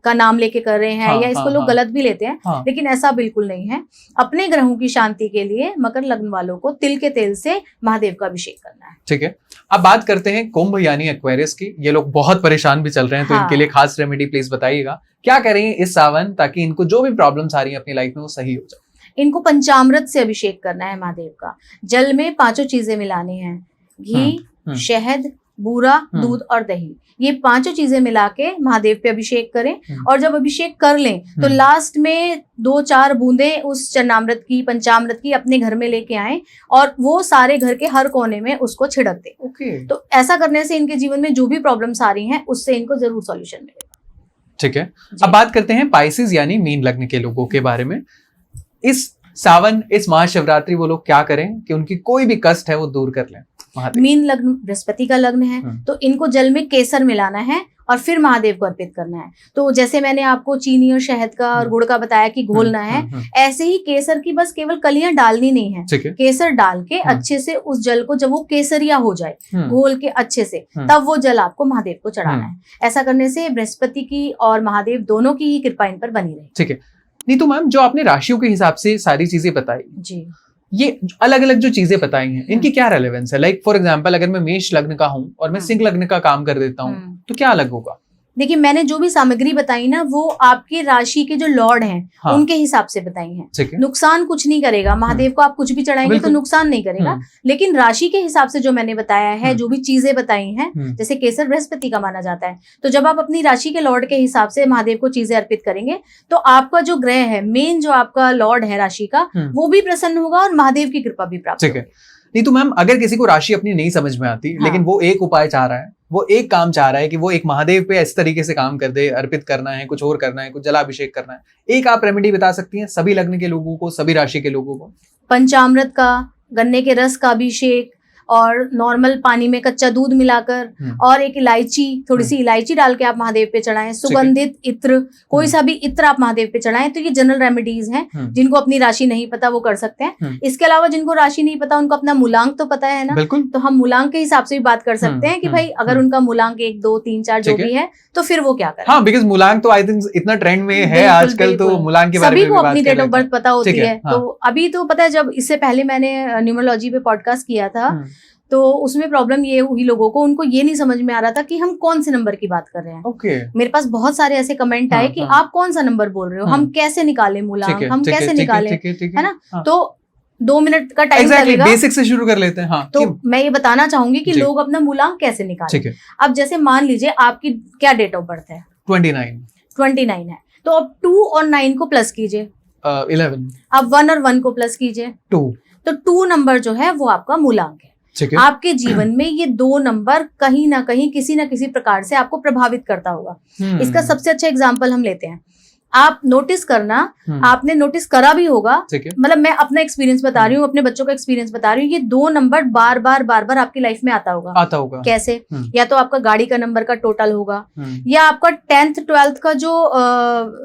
B: का नाम लेके कर रहे हैं,
A: हाँ,
B: या इसको
A: हाँ,
B: लोग
A: हाँ,
B: गलत भी लेते हैं,
A: हाँ,
B: लेकिन ऐसा बिल्कुल नहीं है। अपने ग्रहों की शांति के लिए मकर लग्न वालों को तिल के तेल से महादेव का अभिषेक करना है।
A: ठीक है। अब बात करते हैं कुंभ यानी एक्वेरियस की। ये लोग बहुत परेशान भी चल रहे हैं, तो
B: हाँ।
A: इनके लिए खास रेमेडी प्लीज बताइएगा, क्या करें इस सावन ताकि इनको जो भी प्रॉब्लम्स आ रही है अपनी लाइफ में वो सही हो जाए।
B: इनको पंचामृत से अभिषेक करना है महादेव का। जल में 5 चीजें मिलानी है, घी, शहद, बूरा, दूध और दही। ये 5 चीजें मिला के महादेव पे अभिषेक करें, और जब अभिषेक कर लें तो लास्ट में 2-4 बूंदें उस चरणामृत की, पंचामृत की अपने घर में लेके आएं और वो सारे घर के हर कोने में उसको छिड़क दें।
A: ओके।
B: तो ऐसा करने से इनके जीवन में जो भी प्रॉब्लम्स आ रही हैं उससे इनको जरूर सॉल्यूशन मिलेगा।
A: ठीक है। अब बात करते हैं पाइसेस यानी मीन लग्न के लोगों के बारे में। इस सावन, इस महाशिवरात्रि वो लोग क्या करें कि उनकी कोई भी कष्ट है वो दूर कर लें।
B: मीन लग्न बृहस्पति का लग्न है, तो इनको जल में केसर मिलाना है और फिर महादेव को अर्पित करना है। तो जैसे मैंने आपको चीनी और शहद का और गुड़ का बताया कि घोलना है, ऐसे ही केसर की बस केवल कलियां डालनी नहीं है। केसर डाल के अच्छे से उस जल को, जब वो केसरिया हो जाए घोल के अच्छे से, तब वो जल आपको महादेव को चढ़ाना है। ऐसा करने से बृहस्पति की और महादेव दोनों की ही कृपा इन पर बनी रहे।
A: ठीक है। नीतू मैम, जो आपने राशियों के हिसाब से सारी चीजें बताई जी, ये अलग अलग जो चीजें बताई हैं इनकी क्या रेलेवेंस है? लाइक फॉर एग्जांपल, अगर मैं मेष लग्न का हूं और मैं सिंह लग्न का काम कर देता हूं तो क्या अलग होगा?
B: देखिए, मैंने जो भी सामग्री बताई ना वो आपकी राशि के जो लॉर्ड हैं उनके हिसाब से बताई हैं। नुकसान कुछ नहीं करेगा, महादेव को आप कुछ भी चढ़ाएंगे तो नुकसान नहीं करेगा, लेकिन राशि के हिसाब से जो मैंने बताया है, जो भी चीजें बताई हैं, जैसे केसर बृहस्पति का माना जाता है, तो जब आप अपनी राशि के लॉर्ड के हिसाब से महादेव को चीजें अर्पित करेंगे तो आपका जो ग्रह है, मेन जो आपका लॉर्ड है राशि का, वो भी प्रसन्न होगा और महादेव की कृपा भी प्राप्त होगी।
A: नीतू मैम, अगर किसी को राशि अपनी नहीं समझ में आती, लेकिन वो एक उपाय चाह रहा है, वो एक काम चाह रहा है कि वो एक महादेव पे इस तरीके से काम कर दे, अर्पित करना है, कुछ और करना है, कुछ जलाभिषेक करना है, एक आप रेमेडी बता सकती हैं सभी लग्न के लोगों को, सभी राशि के लोगों को?
B: पंचामृत का, गन्ने के रस का अभिषेक और नॉर्मल पानी में कच्चा दूध मिलाकर और एक इलायची, थोड़ी सी इलायची डाल के आप महादेव पे चढ़ाएं। सुगंधित इत्र, कोई सा भी इत्र आप महादेव पे चढ़ाएं। तो ये जनरल रेमेडीज हैं। जिनको अपनी राशि नहीं पता वो कर सकते हैं। इसके अलावा जिनको राशि नहीं पता उनको अपना मूलांक तो पता है ना, तो हम मूलांक के हिसाब से भी बात कर सकते हैं कि भाई अगर उनका मूलांक 1, 2, 3, 4 जो भी है तो फिर वो क्या करें।
A: हाँ, बिकॉज मूलांक तो आई थिंक इतना ट्रेंड में है आजकल, तो मूलांक के बारे में
B: सभी को अपनी डेट ऑफ बर्थ पता होती है। तो अभी तो पता है, जब इससे पहले मैंने न्यूमरोलॉजी पे पॉडकास्ट किया था तो उसमें प्रॉब्लम ये हुई लोगों को, उनको ये नहीं समझ में आ रहा था कि हम कौन से नंबर की बात कर रहे हैं। मेरे पास बहुत सारे ऐसे कमेंट आए कि आप कौन सा नंबर बोल रहे हो, हम कैसे निकालें मूलांक, हम कैसे निकालें, है ना। तो 2 मिनट का टाइम लगेगा,
A: बेसिक से शुरू कर लेते हैं। हाँ,
B: तो मैं ये बताना चाहूंगी कि लोग अपना मूलांक कैसे निकालें। अब जैसे मान लीजिए आपकी क्या डेट ऑफ बर्थ है? 29 है, तो अब 2 और 9 को प्लस कीजिए,
A: 11।
B: अब 1 और 1 को प्लस कीजिए,
A: 2।
B: तो 2 नंबर जो है वो आपका मूलांक है। आपके जीवन में ये 2 नंबर कहीं ना कहीं किसी ना किसी प्रकार से आपको प्रभावित करता होगा। इसका सबसे अच्छा एग्जांपल हम लेते हैं। आप नोटिस करना, आपने नोटिस करा भी होगा, मतलब मैं अपना एक्सपीरियंस बता रही हूँ, अपने बच्चों का एक्सपीरियंस बता रही हूँ, ये 2 नंबर बार बार आपकी लाइफ में आता होगा। कैसे? या तो आपका गाड़ी का नंबर का टोटल होगा, या आपका 10th 12th का जो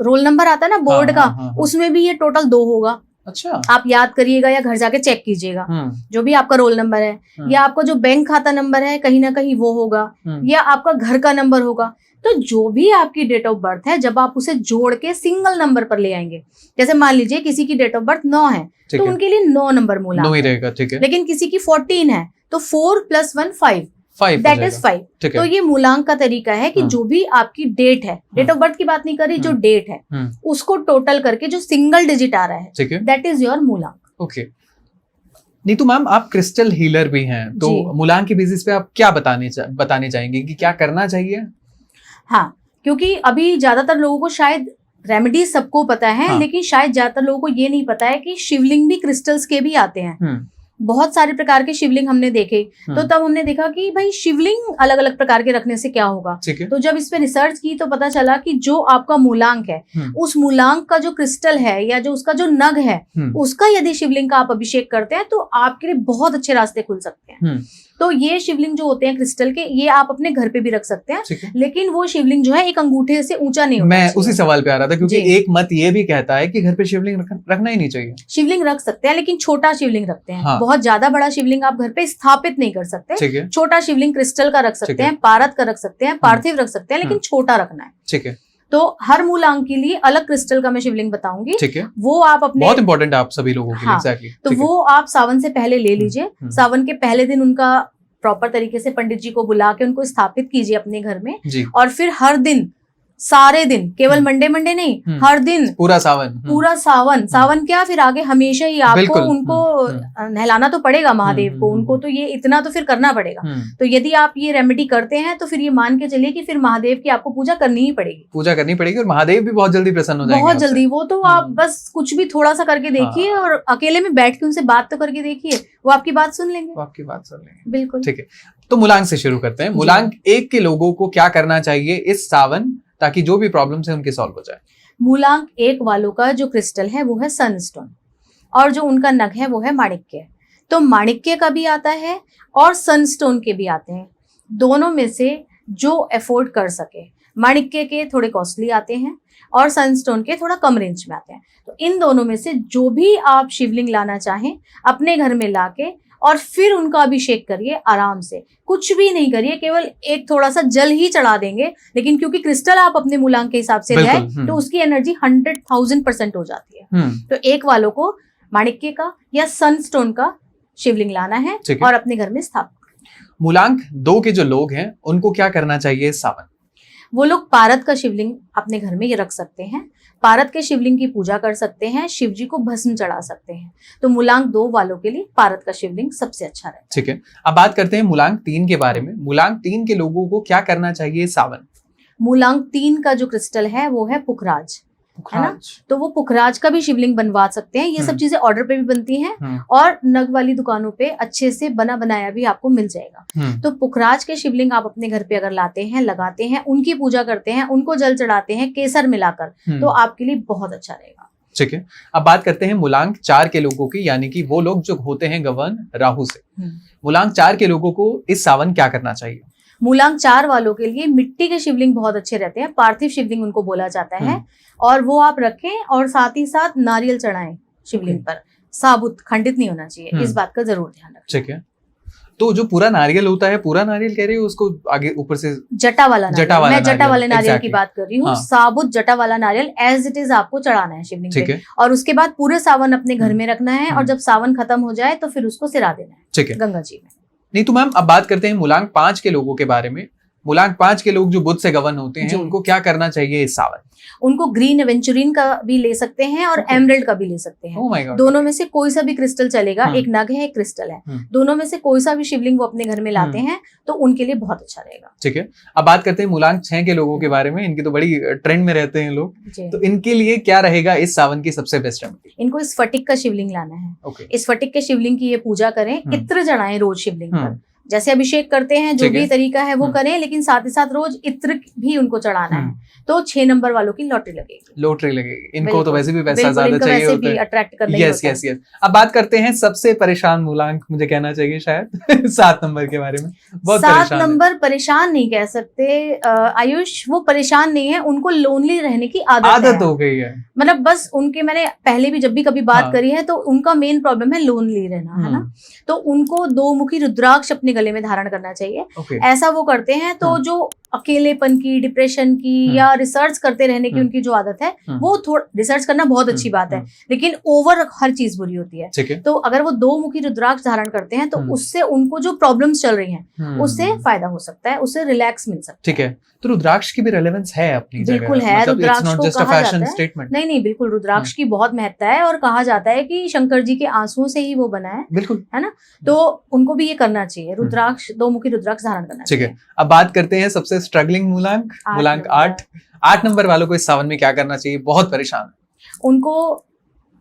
B: रोल नंबर आता है ना बोर्ड का, उसमें भी ये टोटल 2 होगा।
A: अच्छा,
B: आप याद करिएगा या घर जाके चेक कीजिएगा। जो भी आपका रोल नंबर है, या आपका जो बैंक खाता नंबर है कहीं ना कहीं वो होगा, या आपका घर का नंबर होगा। तो जो भी आपकी डेट ऑफ बर्थ है, जब आप उसे जोड़ के सिंगल नंबर पर ले आएंगे, जैसे मान लीजिए किसी की डेट ऑफ बर्थ 9 है तो उनके लिए 9 नंबर मूलांक
A: ही रहेगा। ठीक है।
B: लेकिन किसी की 14 है तो 4 + 1 5, दैट इज 5। तो ये मूलांक का तरीका है कि जो भी आपकी डेट है, डेट ऑफ बर्थ की बात नहीं कर रही, जो डेट है उसको टोटल करके जो सिंगल डिजिट आ रहा है, दैट इज योर मूलांक।
A: ओके। नीतू मैम, आप क्रिस्टल हीलर भी हैं, तो मूलांक की बेसिस पे आप क्या बताने चाहेंगे कि क्या करना चाहिए?
B: हाँ, क्योंकि अभी ज्यादातर लोगों को शायद रेमेडी सबको पता है, लेकिन शायद ज्यादातर लोगों को ये नहीं पता है कि शिवलिंग भी क्रिस्टल्स के भी आते हैं। बहुत सारे प्रकार के शिवलिंग हमने देखे, तो तब हमने देखा कि भाई शिवलिंग अलग अलग प्रकार के रखने से क्या होगा। तो जब इस पे रिसर्च की तो पता चला कि जो आपका मूलांक है, उस मूलांक का जो क्रिस्टल है या जो उसका जो नग है, उसका यदि शिवलिंग का आप अभिषेक करते हैं तो आपके लिए बहुत अच्छे रास्ते खुल सकते हैं। तो ये शिवलिंग जो होते हैं क्रिस्टल के, ये आप अपने घर पे भी रख सकते हैं, लेकिन वो शिवलिंग जो है एक अंगूठे से ऊंचा नहीं होना चाहिए।
A: मैं उसी सवाल पे आ रहा था, क्योंकि एक मत ये भी कहता है कि घर पे शिवलिंग रखना ही नहीं चाहिए।
B: शिवलिंग रख सकते हैं, लेकिन छोटा शिवलिंग रखते हैं। बहुत ज्यादा बड़ा शिवलिंग आप घर पे स्थापित नहीं कर सकते। छोटा शिवलिंग क्रिस्टल का रख सकते हैं, पारद का रख सकते हैं, पार्थिव रख सकते हैं, लेकिन छोटा रखना है।
A: ठीक है।
B: तो हर मूलांक के लिए अलग क्रिस्टल का मैं शिवलिंग बताऊंगी,
A: ठीक है,
B: वो आप अपने
A: बहुत इंपॉर्टेंट है आप सभी लोगों के लिए।
B: हाँ,
A: एग्जैक्टली,
B: तो वो आप सावन से पहले ले लीजिए।
A: हम्म।
B: सावन के पहले दिन उनका प्रॉपर तरीके से पंडित जी को बुला के उनको स्थापित कीजिए अपने घर में,
A: जी,
B: और फिर हर दिन, सारे दिन, केवल मंडे नहीं, हर दिन
A: पूरा सावन,
B: पूरा सावन क्या, फिर आगे हमेशा ही आपको
A: बिल्कुल,
B: उनको नहलाना तो पड़ेगा महादेव को, उनको तो ये इतना तो फिर करना पड़ेगा। तो यदि आप ये रेमेडी करते हैं तो फिर ये मान के चलिए कि फिर महादेव की आपको पूजा करनी ही पड़ेगी, और महादेव भी बहुत जल्दी प्रसन्न हो जाएंगे, बहुत जल्दी। वो तो आप बस कुछ भी थोड़ा सा करके देखिए, और अकेले में बैठ के उनसे बात तो करके देखिए, वो आपकी बात सुन लेंगे, बिल्कुल।
A: ठीक है, तो मूलांक से शुरू करते हैं। मूलांक 1 के लोगों को क्या करना चाहिए इस सावन, ताकि जो भी प्रॉब्लम्स है उनके सॉल्व हो जाए?
B: मूलांक 1 वालों का जो क्रिस्टल है वो है सनस्टोन, और जो उनका नग है वो है माणिक्य। तो माणिक्य का भी आता है और सनस्टोन के भी आते हैं, दोनों में से जो अफोर्ड कर सके। माणिक्य के थोड़े कॉस्टली आते हैं और सनस्टोन के थोड़ा कम रेंज में आते हैं। तो इन दोनों में से जो भी आप शिवलिंग लाना चाहें अपने घर में लाके, और फिर उनका अभिषेक करिए आराम से, कुछ भी नहीं करिए, केवल एक थोड़ा सा जल ही चढ़ा देंगे। लेकिन क्योंकि क्रिस्टल आप अपने मूलांक के हिसाब से लाए, तो उसकी एनर्जी 100,000% हो जाती है। तो 1 वालों को माणिक्य का या सनस्टोन का शिवलिंग लाना है और अपने घर में स्थापित।
A: मूलांक 2 के जो लोग हैं उनको क्या करना चाहिए इस सावन?
B: वो लोग पारद का शिवलिंग अपने घर में ये रख सकते हैं, पारद के शिवलिंग की पूजा कर सकते हैं, शिव जी को भस्म चढ़ा सकते हैं। तो मूलांक 2 वालों के लिए पारद का शिवलिंग सबसे अच्छा रहता है।
A: ठीक है, अब बात करते हैं मूलांक 3 के बारे में। मूलांक 3 के लोगों को क्या करना चाहिए इस सावन?
B: मूलांक 3 का जो क्रिस्टल है वो है पुखराज, है ना? तो वो पुखराज का भी शिवलिंग बनवा सकते हैं। ये सब चीजें ऑर्डर पे भी बनती हैं, और नग वाली दुकानों पे अच्छे से बना बनाया भी आपको मिल जाएगा। तो पुखराज के शिवलिंग आप अपने घर पे अगर लाते हैं, लगाते हैं, उनकी पूजा करते हैं, उनको जल चढ़ाते हैं केसर मिलाकर, तो आपके लिए बहुत अच्छा रहेगा।
A: ठीक है, अब बात करते हैं मूलांक 4 के लोगों की, यानी कि वो लोग जो होते हैं गवर्न राहु से। मूलांक 4 के लोगों को इस सावन क्या करना चाहिए?
B: मूलांक 4 वालों के लिए मिट्टी के शिवलिंग बहुत अच्छे रहते हैं, पार्थिव शिवलिंग उनको बोला जाता है, और वो आप रखें, और साथ ही साथ नारियल चढ़ाएं शिवलिंग पर, साबुत, खंडित नहीं होना चाहिए, इस बात का जरूर ध्यान रखें।
A: ठीक है, तो जो पूरा नारियल होता है, पूरा नारियल कह रहे हो उसको आगे ऊपर से
B: जटा वाला मैं जटा वाले नारियल की बात कर रही हूँ।
A: हाँ।
B: साबुत जटा वाला नारियल एज इट इज आपको चढ़ाना है शिवलिंग पे, और उसके बाद पूरे सावन अपने घर में रखना है, और जब सावन खत्म हो जाए तो फिर उसको सिरा देना है, ठीक है, गंगा जी में।
A: नहीं तो मैम अब बात करते हैं मूलांक 5 के लोगों के बारे में। मूलांक 5 के लोग जो बुध से गवर्न होते हैं उनको क्या करना चाहिए इस सावन?
B: उनको ग्रीन एवेंचुरिन का भी ले सकते हैं और एमरल्ड का भी ले सकते हैं।
A: Oh my God.
B: दोनों में से कोई सा भी क्रिस्टल चलेगा, एक नग है एक क्रिस्टल है, दोनों में से कोई सा भी शिवलिंग वो अपने घर में लाते हैं तो उनके लिए बहुत अच्छा रहेगा।
A: ठीक है, अब बात करते हैं मूलांक 6 के लोगों के बारे में। इनकी तो बड़ी ट्रेंड में रहते हैं लोग, तो इनके लिए क्या रहेगा इस सावन की सबसे बेस्ट रेमेडी?
B: इनको इस स्फटिक का शिवलिंग लाना है। इस स्फटिक के शिवलिंग की ये पूजा करें, इत्र चढ़ाएं रोज शिवलिंग पर, जैसे अभिषेक करते हैं जो भी तरीका है वो करें, लेकिन साथ ही साथ रोज इत्र भी उनको चढ़ाना है। तो 6 नंबर वालों की लॉटरी लगेगी। इनको तो वैसे भी पैसा ज्यादा चाहिए होता है, अट्रैक्ट करने के लिए।
A: यस। अब बात करते हैं सबसे परेशान मूलांक, मुझे कहना चाहिए शायद 7 नंबर के बारे में। बहुत
B: 7 नंबर परेशान नहीं कह सकते आयुष, वो परेशान नहीं है, उनको लोनली रहने की आदत
A: हो गई है।
B: मतलब बस उनके, मैंने पहले भी जब भी कभी बात करी है, तो उनका मेन प्रॉब्लम है लोनली रहना, है ना? तो उनको 2 मुखी रुद्राक्ष अपने गले में धारण करना चाहिए। ऐसा वो करते हैं तो जो अकेलेपन की, डिप्रेशन की, या रिसर्च करते रहने की उनकी जो आदत है, वो थोड़ा रिसर्च करना बहुत अच्छी बात है, लेकिन ओवर हर चीज बुरी होती है। तो अगर वो 2 मुखी रुद्राक्ष धारण करते हैं तो उससे उनको जो प्रॉब्लम्स चल रही हैं उससे फायदा हो सकता है, उससे रिलैक्स मिल सकता है।
A: ठीक है, तो रुद्राक्ष की भी रेलेवेंस है अपनी जगह?
B: बिल्कुल है, रुद्राक्ष को कहा जाता है। नहीं, बिल्कुल रुद्राक्ष की बहुत महत्ता है, और कहा जाता है कि शंकर जी के आंसुओं से ही वो बना है,
A: बिल्कुल,
B: है ना? तो उनको भी ये करना चाहिए, रुद्राक्ष 2 मुखी रुद्राक्ष धारण करना चाहिए।
A: ठीक है, अब बात करते हैं सबसे स्ट्रगलिंग मूलांक 8 नंबर वालों को इस सावन में क्या करना चाहिए? बहुत परेशान है
B: उनको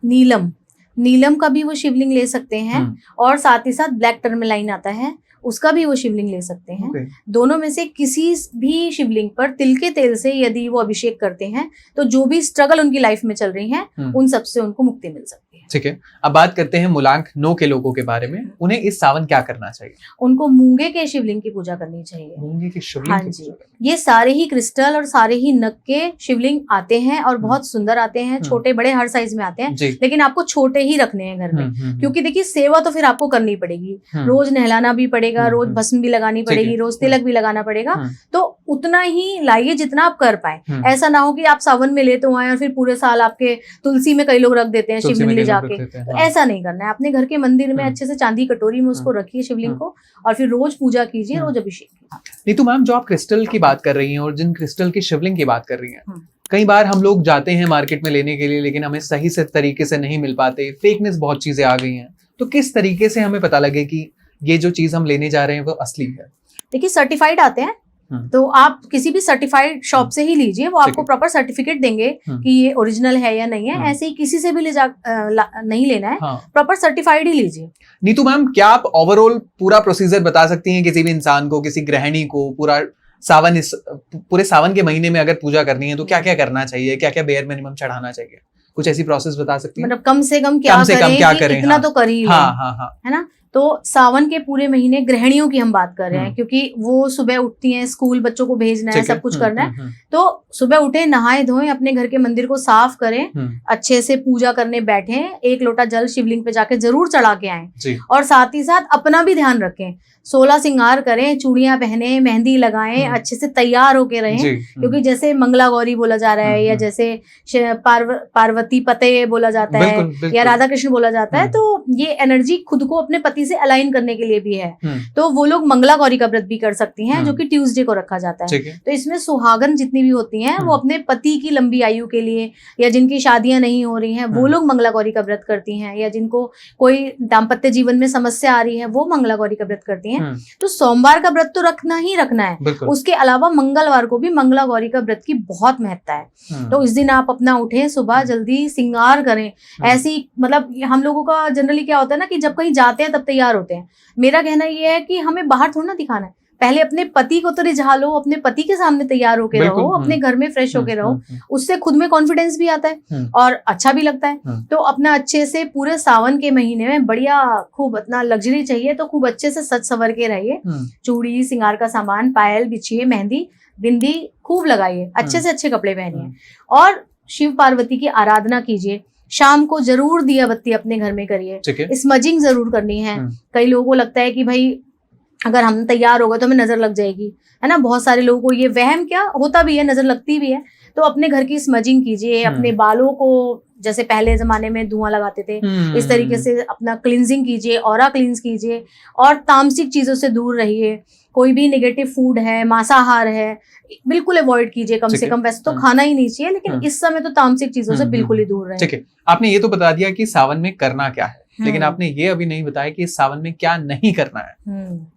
B: नीलम का भी वो शिवलिंग ले सकते हैं, और साथ ही साथ ब्लैक टर्मलाइन आता है, उसका भी वो शिवलिंग ले सकते हैं। दोनों में से किसी भी शिवलिंग पर तिल के तेल से यदि वो अभिषेक करते हैं तो जो भी स्ट्रगल उनकी लाइफ में चल रही है उन सब से उनको मुक्ति मिल सकती है।
A: ठीक है, अब बात करते हैं मूलांक 9 के लोगों के बारे में। उन्हें इस सावन क्या करना चाहिए?
B: उनको मूंगे के शिवलिंग की पूजा करनी चाहिए।
A: मूंगे के शिवलिंग?
B: हाँ जी, ये सारे ही क्रिस्टल और सारे ही नग के शिवलिंग आते हैं, और बहुत सुंदर आते हैं, छोटे बड़े हर साइज में आते हैं, लेकिन आपको छोटे ही रखने हैं घर में, क्योंकि देखिए सेवा तो फिर आपको करनी पड़ेगी, रोज नहलाना भी पड़ेगा, रोज भस्म भी लगानी पड़ेगी, रोज तिलक भी लगाना पड़ेगा, तो उतना ही लाइए जितना आप कर पाए। ऐसा ना हो कि आप सावन में ले तो आए और फिर पूरे साल आपके तुलसी में कई लोग रख देते हैं शिवलिंग ले जाके, तो ऐसा नहीं करना है। अपने घर के मंदिर में अच्छे से चांदी कटोरी में उसको रखिए शिवलिंग को, और फिर रोज पूजा कीजिए, रोज अभिषेक कीजिए।
A: नीतू मैम, जो आप क्रिस्टल की बात कर रही हैं और जिन क्रिस्टल की शिवलिंग की बात कर रही हैं, कई बार हम लोग जाते हैं मार्केट में लेने के लिए, लेकिन हमें सही से तरीके से नहीं मिल पाते, फेकनेस बहुत चीजें आ गई हैं, तो किस तरीके से हमें पता लगे कि ये जो चीज हम लेने जा रहे हैं वो असली है?
B: देखिए सर्टिफाइड आते हैं, तो आप किसी भी सर्टिफाइड शॉप से ही लीजिए, वो आपको प्रॉपर सर्टिफिकेट देंगे कि ये ओरिजिनल है या नहीं है। ऐसे ही किसी से भी नहीं लेना है, प्रॉपर सर्टिफाइड ही लीजिए।
A: नीतू मैम, क्या आप ओवरऑल पूरा प्रोसीजर बता सकती हैं किसी भी इंसान को, किसी गृहिणी को, पूरे सावन के महीने में अगर पूजा करनी है तो क्या क्या करना चाहिए, क्या क्या बेयर मिनिमम चढ़ाना चाहिए? कुछ ऐसी प्रोसेस बता सकती हैं?
B: मतलब कम से कम क्या करें, इतना तो कर ही है ना। तो सावन के पूरे महीने गृहिणियों की हम बात कर रहे हैं, क्योंकि वो सुबह उठती हैं, स्कूल बच्चों को भेजना है, सब कुछ करना है। तो सुबह उठे, नहाए धोएं, अपने घर के मंदिर को साफ करें, अच्छे से पूजा करने बैठे, एक लोटा जल शिवलिंग पे जाके जरूर चढ़ा के आए, और साथ ही साथ अपना भी ध्यान रखें। 16 श्रृंगार करें, चूड़ियां पहने, मेहंदी लगाएं, अच्छे से तैयार होके रहें, क्योंकि जैसे मंगला गौरी बोला जा रहा है, या जैसे पार्वती पते बोला जाता है, या राधा कृष्ण बोला जाता है, तो ये एनर्जी खुद को अपने पति से अलाइन करने के लिए भी है। तो वो लोग मंगला गौरी का व्रत भी कर सकती हैं, जो कि ट्यूसडे को रखा जाता है। तो इसमें सुहागन जितनी भी होती हैं, वो अपने पति की लंबी आयु के लिए, या जिनकी शादियां नहीं हो रही हैं, वो लोग मंगला गौरी का व्रत करती हैं, या जिनको कोई दाम्पत्य जीवन में समस्या आ रही है, वो मंगला गौरी का व्रत करती हैं। तो सोमवार का व्रत तो रखना ही रखना है, उसके अलावा मंगलवार को भी मंगला गौरी का व्रत की बहुत महत्ता है। तो इस दिन आप अपना उठे, सुबह जल्दी श्रृंगार करें। ऐसी मतलब हम लोगों का जनरली क्या होता है ना, कि जब कहीं जाते हैं तब तैयार होते हैं। मेरा कहना ये है कि हमें बाहर थोड़ा ना दिखाना है, पहले अपने पति को तो रिझा लो, अपने पति के सामने तैयार होके रहो, अपने घर में फ्रेश होके रहो, उससे खुद में कॉन्फिडेंस भी आता है और अच्छा भी लगता है। तो अपना अच्छे से पूरे सावन के महीने में बढ़िया खूब अपना लग्जरी चाहिए तो खूब अच्छे से सज संवर के रहिए। चूड़ी, श्रृंगार का सामान, पायल बिछिए, मेहंदी बिंदी खूब लगाइए, अच्छे से अच्छे कपड़े पहनिए, और शिव पार्वती की आराधना कीजिए। शाम को जरूर दिया बत्ती अपने घर में करिए, स्मजिंग जरूर करनी है। कई लोगों को लगता है कि भाई अगर हम तैयार हो गए तो हमें नजर लग जाएगी, है ना। बहुत सारे लोगों को ये वहम क्या होता भी है, नजर लगती भी है। तो अपने घर की स्मजिंग कीजिए, अपने बालों को जैसे पहले जमाने में धुआं लगाते थे, इस तरीके से अपना क्लींजिंग कीजिए, ऑरा क्लींस कीजिए, और तामसिक चीजों से दूर रहिए। कोई भी नेगेटिव फूड है, मांसाहार है, बिल्कुल अवॉइड कीजिए कम से कम। वैसे तो खाना ही नहीं चाहिए, लेकिन इस समय तो तामसिक चीजों से बिल्कुल ही दूर रहे।
A: ठीक है, आपने ये तो बता दिया कि सावन में करना क्या है, लेकिन आपने ये अभी नहीं बताया कि सावन में क्या नहीं करना है।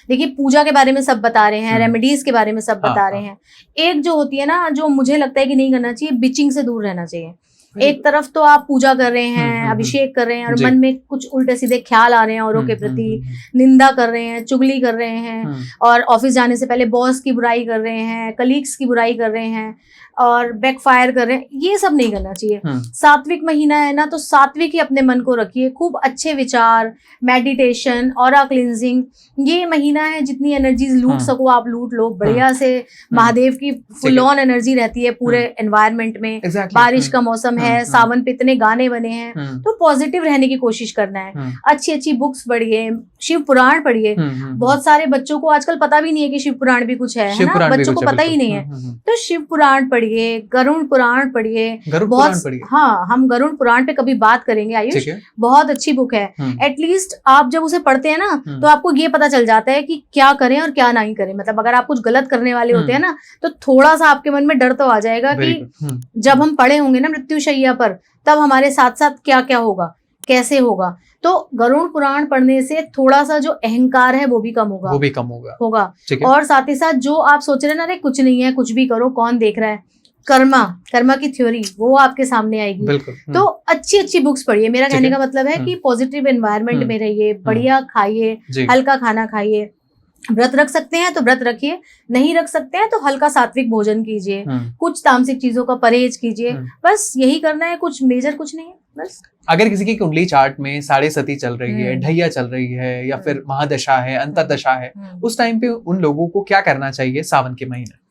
B: देखिए पूजा के बारे में सब बता रहे हैं, रेमेडीज के बारे में सब बता रहे हैं। एक जो होती है ना, जो मुझे लगता है कि नहीं करना चाहिए, बिचिंग से दूर रहना चाहिए। एक तरफ तो आप पूजा कर रहे हैं, अभिषेक कर रहे हैं, और मन में कुछ उल्टे सीधे ख्याल आ रहे हैं, औरों के प्रति निंदा कर रहे हैं, चुगली कर रहे हैं, और ऑफिस जाने से पहले बॉस की बुराई कर रहे हैं, कलीग्स की बुराई कर रहे हैं, और बैकफायर कर रहे हैं। ये सब नहीं करना चाहिए। सात्विक महीना है ना, तो सात्विक ही अपने मन को रखिए। खूब अच्छे विचार, मेडिटेशन, ऑरा क्लींजिंग। ये महीना है जितनी एनर्जीज लूट सको आप लूट लो। बढ़िया से महादेव की फुल ऑन एनर्जी रहती है पूरे एनवायरमेंट में। बारिश का मौसम है, सावन पे इतने गाने बने हैं, तो पॉजिटिव रहने की कोशिश करना है। अच्छी अच्छी बुक्स पढ़िए, शिव पुराण पढ़िए। बहुत सारे बच्चों को आजकल पता भी नहीं है कि शिव पुराण भी कुछ है ना, बच्चों को पता ही नहीं है। तो शिव पुराण पढ़िए, गरुड़ पुराण पढ़िए। बहुत हाँ, हम गरुड़ पुराण पे कभी बात करेंगे आयुष, बहुत अच्छी बुक है। एटलीस्ट आप जब उसे पढ़ते हैं ना, तो आपको ये पता चल जाता है कि क्या करें और क्या नहीं करें। मतलब अगर आप कुछ गलत करने वाले होते हैं ना, तो थोड़ा सा आपके मन में डर तो आ जाएगा कि जब हम पड़े होंगे ना मृत्युशैया पर, तब हमारे साथ साथ क्या क्या होगा, कैसे होगा। तो गरुड़ पुराण पढ़ने से थोड़ा सा जो अहंकार है वो भी कम होगा। और साथ ही साथ जो आप सोच रहे हैं ना, अरे कुछ नहीं है, कुछ भी करो, कौन देख रहा है, कर्मा की थ्योरी वो आपके सामने आएगी। तो अच्छी अच्छी बुक्स पढ़िए। मेरा कहने का मतलब है कि पॉजिटिव एनवायरनमेंट में रहिए, बढ़िया खाइए, हल्का खाना खाइए। व्रत रख सकते हैं तो व्रत रखिए, नहीं रख सकते हैं तो हल्का सात्विक भोजन कीजिए, कुछ तामसिक चीजों का परहेज कीजिए। बस यही करना है, कुछ मेजर कुछ नहीं है बस।
A: अगर किसी की कुंडली चार्ट में साढ़े सती चल रही है, ढैया चल रही है, या फिर महादशा है, अंतर्दशा है, उस टाइम पे उन लोगों को क्या करना चाहिए सावन के महीने?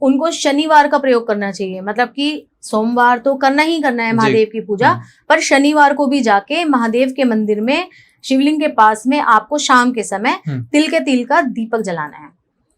B: उनको शनिवार का प्रयोग करना चाहिए। मतलब कि सोमवार तो करना ही करना है महादेव की पूजा, पर शनिवार को भी जाके महादेव के मंदिर में शिवलिंग के पास में आपको शाम के समय तिल के तिल का दीपक जलाना है।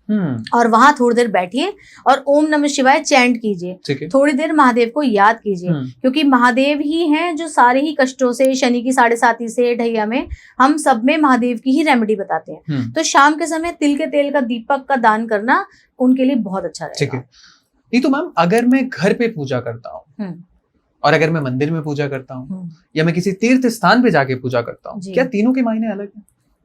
B: और वहां थोड़ी देर बैठिए और ओम नमः शिवाय चैंट कीजिए, थोड़ी देर महादेव को याद कीजिए, क्योंकि महादेव ही हैं जो सारे ही कष्टों से, शनि की 7.5 से ढैया में, हम सब में महादेव की ही रेमेडी बताते हैं। तो शाम के समय तिल के तेल का दीपक का दान करना उनके लिए बहुत अच्छा रहेगा।
A: नहीं तो मैम, अगर मैं घर पे पूजा करता हूँ और अगर मैं मंदिर में पूजा करता हूँ या मैं किसी तीर्थ स्थान पे जाके पूजा करता हूँ, क्या तीनों के मायने अलग हैं?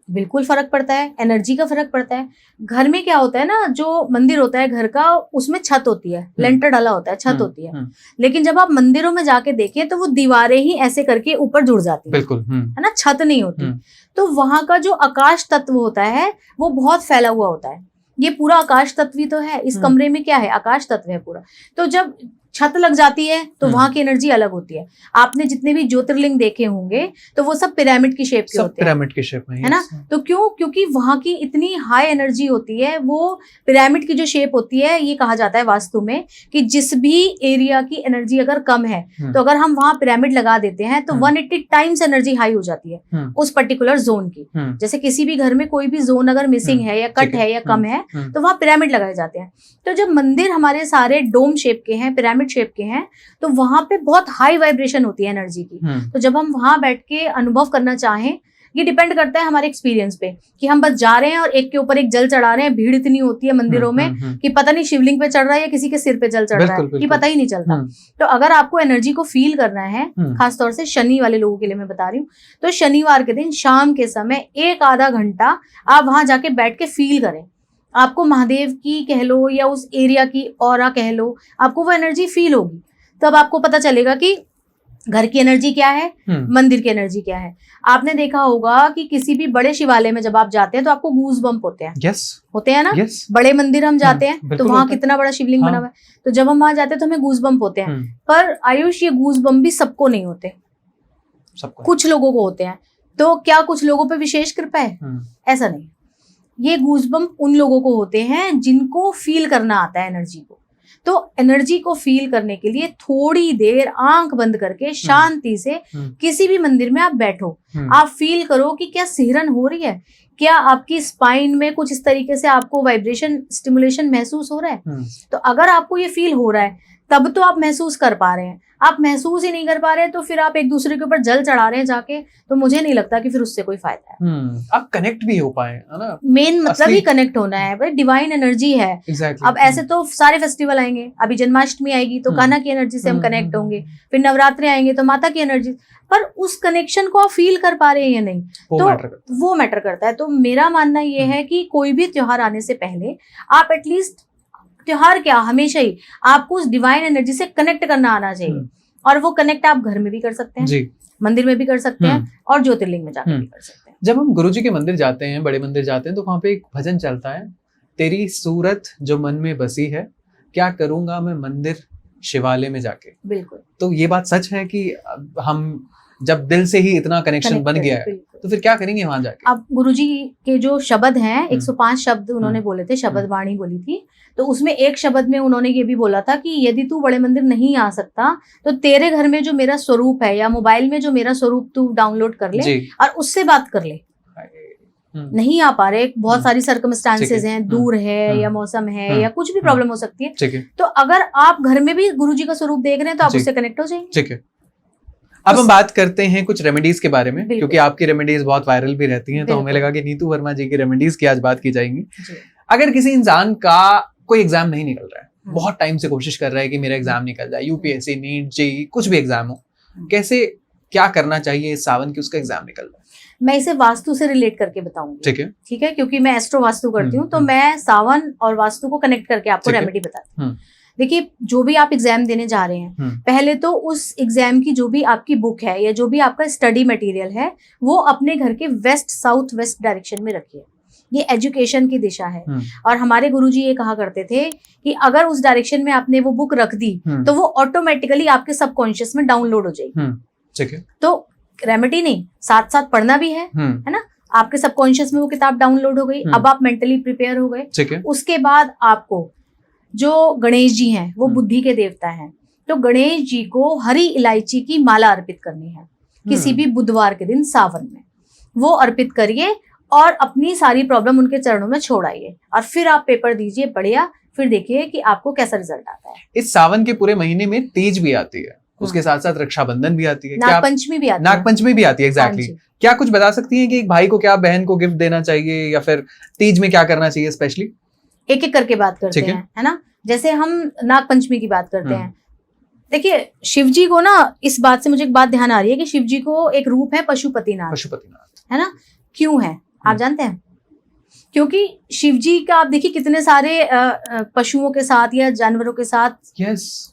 B: बिल्कुल फर्क पड़ता है, एनर्जी का फर्क पड़ता है। घर में क्या होता है ना, जो मंदिर होता है घर का, उसमें छत होती है, लेंटर डाला होता है, छत होती है। लेकिन जब आप मंदिरों में जाके देखें तो वो दीवारें ही ऐसे करके ऊपर जुड़ जाती है,
A: बिल्कुल
B: है ना, छत नहीं होती। तो वहां का जो आकाश तत्व होता है वो बहुत फैला हुआ होता है। ये पूरा आकाश तत्व ही तो है, इस कमरे में क्या है, आकाश तत्व है पूरा। तो जब छत लग जाती है तो वहां की एनर्जी अलग होती है। आपने जितने भी ज्योतिर्लिंग देखे होंगे तो वो सब पिरामिड की शेप के होते हैं,
A: पिरामिड की शेप में,
B: है ना। तो क्योंकि वहां की इतनी हाई एनर्जी होती है, वो पिरामिड की जो शेप होती है, ये कहा जाता है वास्तु में कि जिस भी एरिया की एनर्जी अगर कम है तो अगर हम वहां पिरामिड लगा देते हैं तो 180 टाइम्स एनर्जी हाई हो जाती है उस पर्टिकुलर जोन की। जैसे किसी भी घर में कोई भी जोन अगर मिसिंग है या कट है या कम है तो वहां पिरामिड लगाए जाते हैं। तो जब मंदिर हमारे सारे डोम शेप के हैं, पिरामिड शेप के हैं, तो वहां पे बहुत हाई वाइब्रेशन होती है एनर्जी की। तो जब हम वहां बैठ के अनुभव करना चाहें, ये डिपेंड करता है हमारे एक्सपीरियंस पे कि हम बस जा रहे हैं और एक के ऊपर एक जल चढ़ा रहे हैं। भीड़ इतनी होती है मंदिरों में कि पता नहीं शिवलिंग पे चढ़ रहा है या किसी के सिर पे जल चढ़ रहा है, ये पता ही नहीं चलता। तो अगर आपको एनर्जी को फील करना है, खासतौर से शनि वाले लोगों के लिए मैं बता रही हूँ, तो शनिवार के दिन शाम के समय 1-आधा घंटा आप वहां जाके बैठ के फील करें। आपको महादेव की कह लो या उस एरिया की ऑरा कह लो, आपको वो एनर्जी फील होगी। तब आपको पता चलेगा कि घर की एनर्जी क्या है, मंदिर की एनर्जी क्या है। आपने देखा होगा कि किसी भी बड़े शिवालय में जब आप जाते हैं तो आपको गूज बम्प होते हैं। होते हैं ना। बड़े मंदिर हम जाते हैं तो वहां कितना बड़ा शिवलिंग बना हुआ है, तो जब हम वहां जाते हैं तो हमें गूज बम्प होते हैं। पर आयुष, ये गूज बम्प भी सबको नहीं होते, कुछ लोगों को होते हैं। तो क्या कुछ लोगों पे विशेष कृपा है? ऐसा नहीं। ये गूजबम्प उन लोगों को होते हैं जिनको फील करना आता है एनर्जी को। तो एनर्जी को फील करने के लिए थोड़ी देर आंख बंद करके शांति से किसी भी मंदिर में आप बैठो, आप फील करो कि क्या सिहरन हो रही है, क्या आपकी स्पाइन में कुछ इस तरीके से आपको वाइब्रेशन स्टिमुलेशन महसूस हो रहा है। तो अगर आपको ये फील हो रहा है तब तो आप महसूस कर पा रहे हैं। आप महसूस ही नहीं कर पा रहे तो फिर आप एक दूसरे के ऊपर जल चढ़ा रहे हैं जाके, तो मुझे नहीं लगता कि फिर उससे कोई फायदा है।
A: आप कनेक्ट भी हो पाए, है ना।
B: मेन मतलब ही कनेक्ट होना है भाई, डिवाइन एनर्जी है। अब ऐसे तो सारे फेस्टिवल आएंगे, अभी जन्माष्टमी आएगी तो कान्हा की एनर्जी से हम कनेक्ट होंगे, फिर नवरात्रि आएंगे तो माता की एनर्जी, पर उस कनेक्शन को आप फील कर पा रहे हैं या नहीं, तो वो मैटर करता है। तो मेरा मानना ये है कि कोई भी त्योहार आने से पहले आप एटलीस्ट, त्योहार क्या, हमेशा ही आपको उस डिवाइन एनर्जी से कनेक्ट करना आना चाहिए। और वो कनेक्ट आप घर में भी कर सकते हैं जी, मंदिर में भी कर सकते हैं और ज्योतिर्लिंग में जाकर भी कर सकते हैं।
A: जब हम गुरुजी के मंदिर जाते हैं, बड़े मंदिर जाते हैं, तो वहां पे एक भजन चलता है, तेरी सूरत जो मन में बसी है, क्या करूंगा मैं मंदिर शिवालय में जाके।
B: बिल्कुल।
A: तो ये बात सच है कि हम जब दिल से ही इतना कनेक्शन बन गया है तो फिर क्या करेंगे वहां जाके।
B: अब गुरुजी के जो शब्द हैं, 105 शब्द उन्होंने बोले थे, शब्द वाणी बोली थी, तो उसमें एक शब्द में उन्होंने ये भी बोला था कि यदि तू बड़े मंदिर नहीं आ सकता तो तेरे घर में जो मेरा स्वरूप है या मोबाइल में जो मेरा स्वरूप तू डाउनलोड कर ले और उससे बात कर ले। नहीं आ पा रहे, बहुत सारी सर्कमस्टांसेस हैं, दूर है या मौसम है या कुछ भी प्रॉब्लम हो सकती है, तो अगर आप घर में भी गुरुजी का स्वरूप देख रहे हैं तो आप उससे कनेक्ट हो जाएंगे।
A: ठीक है। अब हम बात करते हैं कुछ रेमेडीज के बारे में, क्योंकि आपकी रेमेडीज बहुत वायरल भी रहती हैं, तो हमें लगा कि नीतू वर्मा जी की रेमेडीज की आज बात की जाएंगी। अगर किसी इंसान का कोई एग्जाम नहीं निकल रहा है, बहुत टाइम से कोशिश कर रहा है कि मेरा एग्जाम निकल जाए, यूपीएससी, नीट, जेईई, कुछ भी एग्जाम हो, कैसे क्या करना चाहिए इस सावन की उसका एग्जाम निकल जाए?
B: मैं इसे वास्तु से रिलेट करके बताऊंगी। ठीक है, क्योंकि मैं एस्ट्रो वास्तु करती हूँ, तो मैं सावन और वास्तु को कनेक्ट करके आपको रेमेडी बताती हूँ। देखिए, जो भी आप एग्जाम देने जा रहे हैं, पहले तो उस एग्जाम की जो भी आपकी बुक है या जो भी आपका स्टडी मटेरियल है, वो अपने घर के वेस्ट साउथ वेस्ट डायरेक्शन में रखिए। ये एजुकेशन की दिशा है। और हमारे गुरुजी ये कहा करते थे कि अगर उस डायरेक्शन में आपने वो बुक रख दी तो वो ऑटोमेटिकली आपके सबकॉन्शियस में डाउनलोड हो जाएगी।
A: ठीक है।
B: तो रेमेडी नहीं, साथ साथ पढ़ना भी है ना। आपके सबकॉन्शियस में वो किताब डाउनलोड हो गई, अब आप मेंटली प्रिपेयर हो गए। उसके बाद आपको जो गणेश जी हैं वो बुद्धि के देवता हैं, तो गणेश जी को हरी इलायची की माला अर्पित करनी है किसी भी बुधवार के दिन सावन में, वो अर्पित करिए। और अपनी सारी प्रॉब्लम उनके चरणों में छोड़ आइए और फिर आप पेपर दीजिए बढ़िया, फिर देखिए कि आपको कैसा रिजल्ट आता है।
A: इस सावन के पूरे महीने में तीज भी आती है, उसके साथ साथ रक्षाबंधन भी आती है,
B: नागपंचमी भी आती है।
A: नागपंचमी भी आती है, एग्जैक्टली। क्या कुछ बता सकती हैं कि एक भाई को क्या बहन को गिफ्ट देना चाहिए या फिर तीज में क्या करना चाहिए स्पेशली?
B: एक एक करके बात करते हैं, है ना। जैसे हम नागपंचमी की बात करते हैं, देखिए शिव जी को ना, इस बात से मुझे एक बात ध्यान आ रही है कि शिव जी को एक रूप है पशुपतिनाथ, है ना। क्यों है आप जानते हैं? क्योंकि शिव जी का आप देखिए कितने सारे पशुओं के साथ या जानवरों के साथ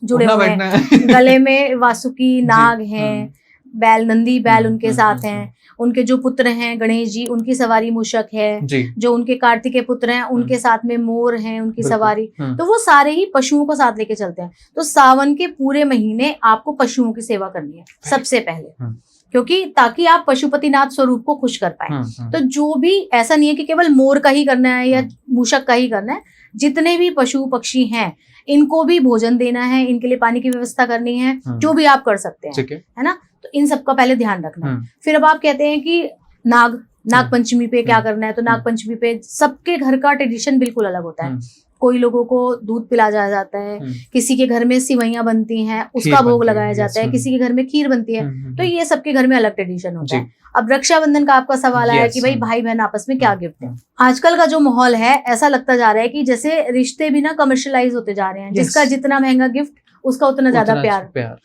B: जुड़े हुए हैं। गले में वासुकी नाग है, बैल नंदी बैल उनके साथ हैं, उनके जो पुत्र हैं गणेश जी उनकी सवारी मूषक है, जो उनके कार्तिकेय पुत्र हैं उनके साथ में मोर हैं उनकी सवारी, तो वो सारे ही पशुओं को साथ लेके चलते हैं। तो सावन के पूरे महीने आपको पशुओं की सेवा करनी है सबसे पहले, क्योंकि ताकि आप पशुपतिनाथ स्वरूप को खुश कर पाए। तो जो भी, ऐसा नहीं है कि केवल मोर का ही करना है या मूषक का ही करना है, जितने भी पशु पक्षी हैं इनको भी भोजन देना है, इनके लिए पानी की व्यवस्था करनी है, जो भी आप कर सकते हैं, है ना। तो इन सबका पहले ध्यान रखना है। फिर अब आप कहते हैं कि नाग पंचमी पे क्या करना है, तो नाग पंचमी पे सबके घर का ट्रेडिशन बिल्कुल अलग होता है। कोई लोगों को दूध पिलाया जाता है, किसी के घर में सिवैयां बनती हैं उसका भोग लगाया जाता है, किसी के घर में खीर बनती है, तो ये सबके घर में अलग ट्रेडिशन होता है। अब रक्षाबंधन का आपका सवाल आया कि भाई भाई बहन आपस में क्या गिफ्ट है। आजकल का जो माहौल है ऐसा लगता जा रहा है कि जैसे रिश्ते भी ना कमर्शियलाइज होते जा रहे हैं, जिसका जितना महंगा गिफ्ट उसका उतना ज्यादा प्यार।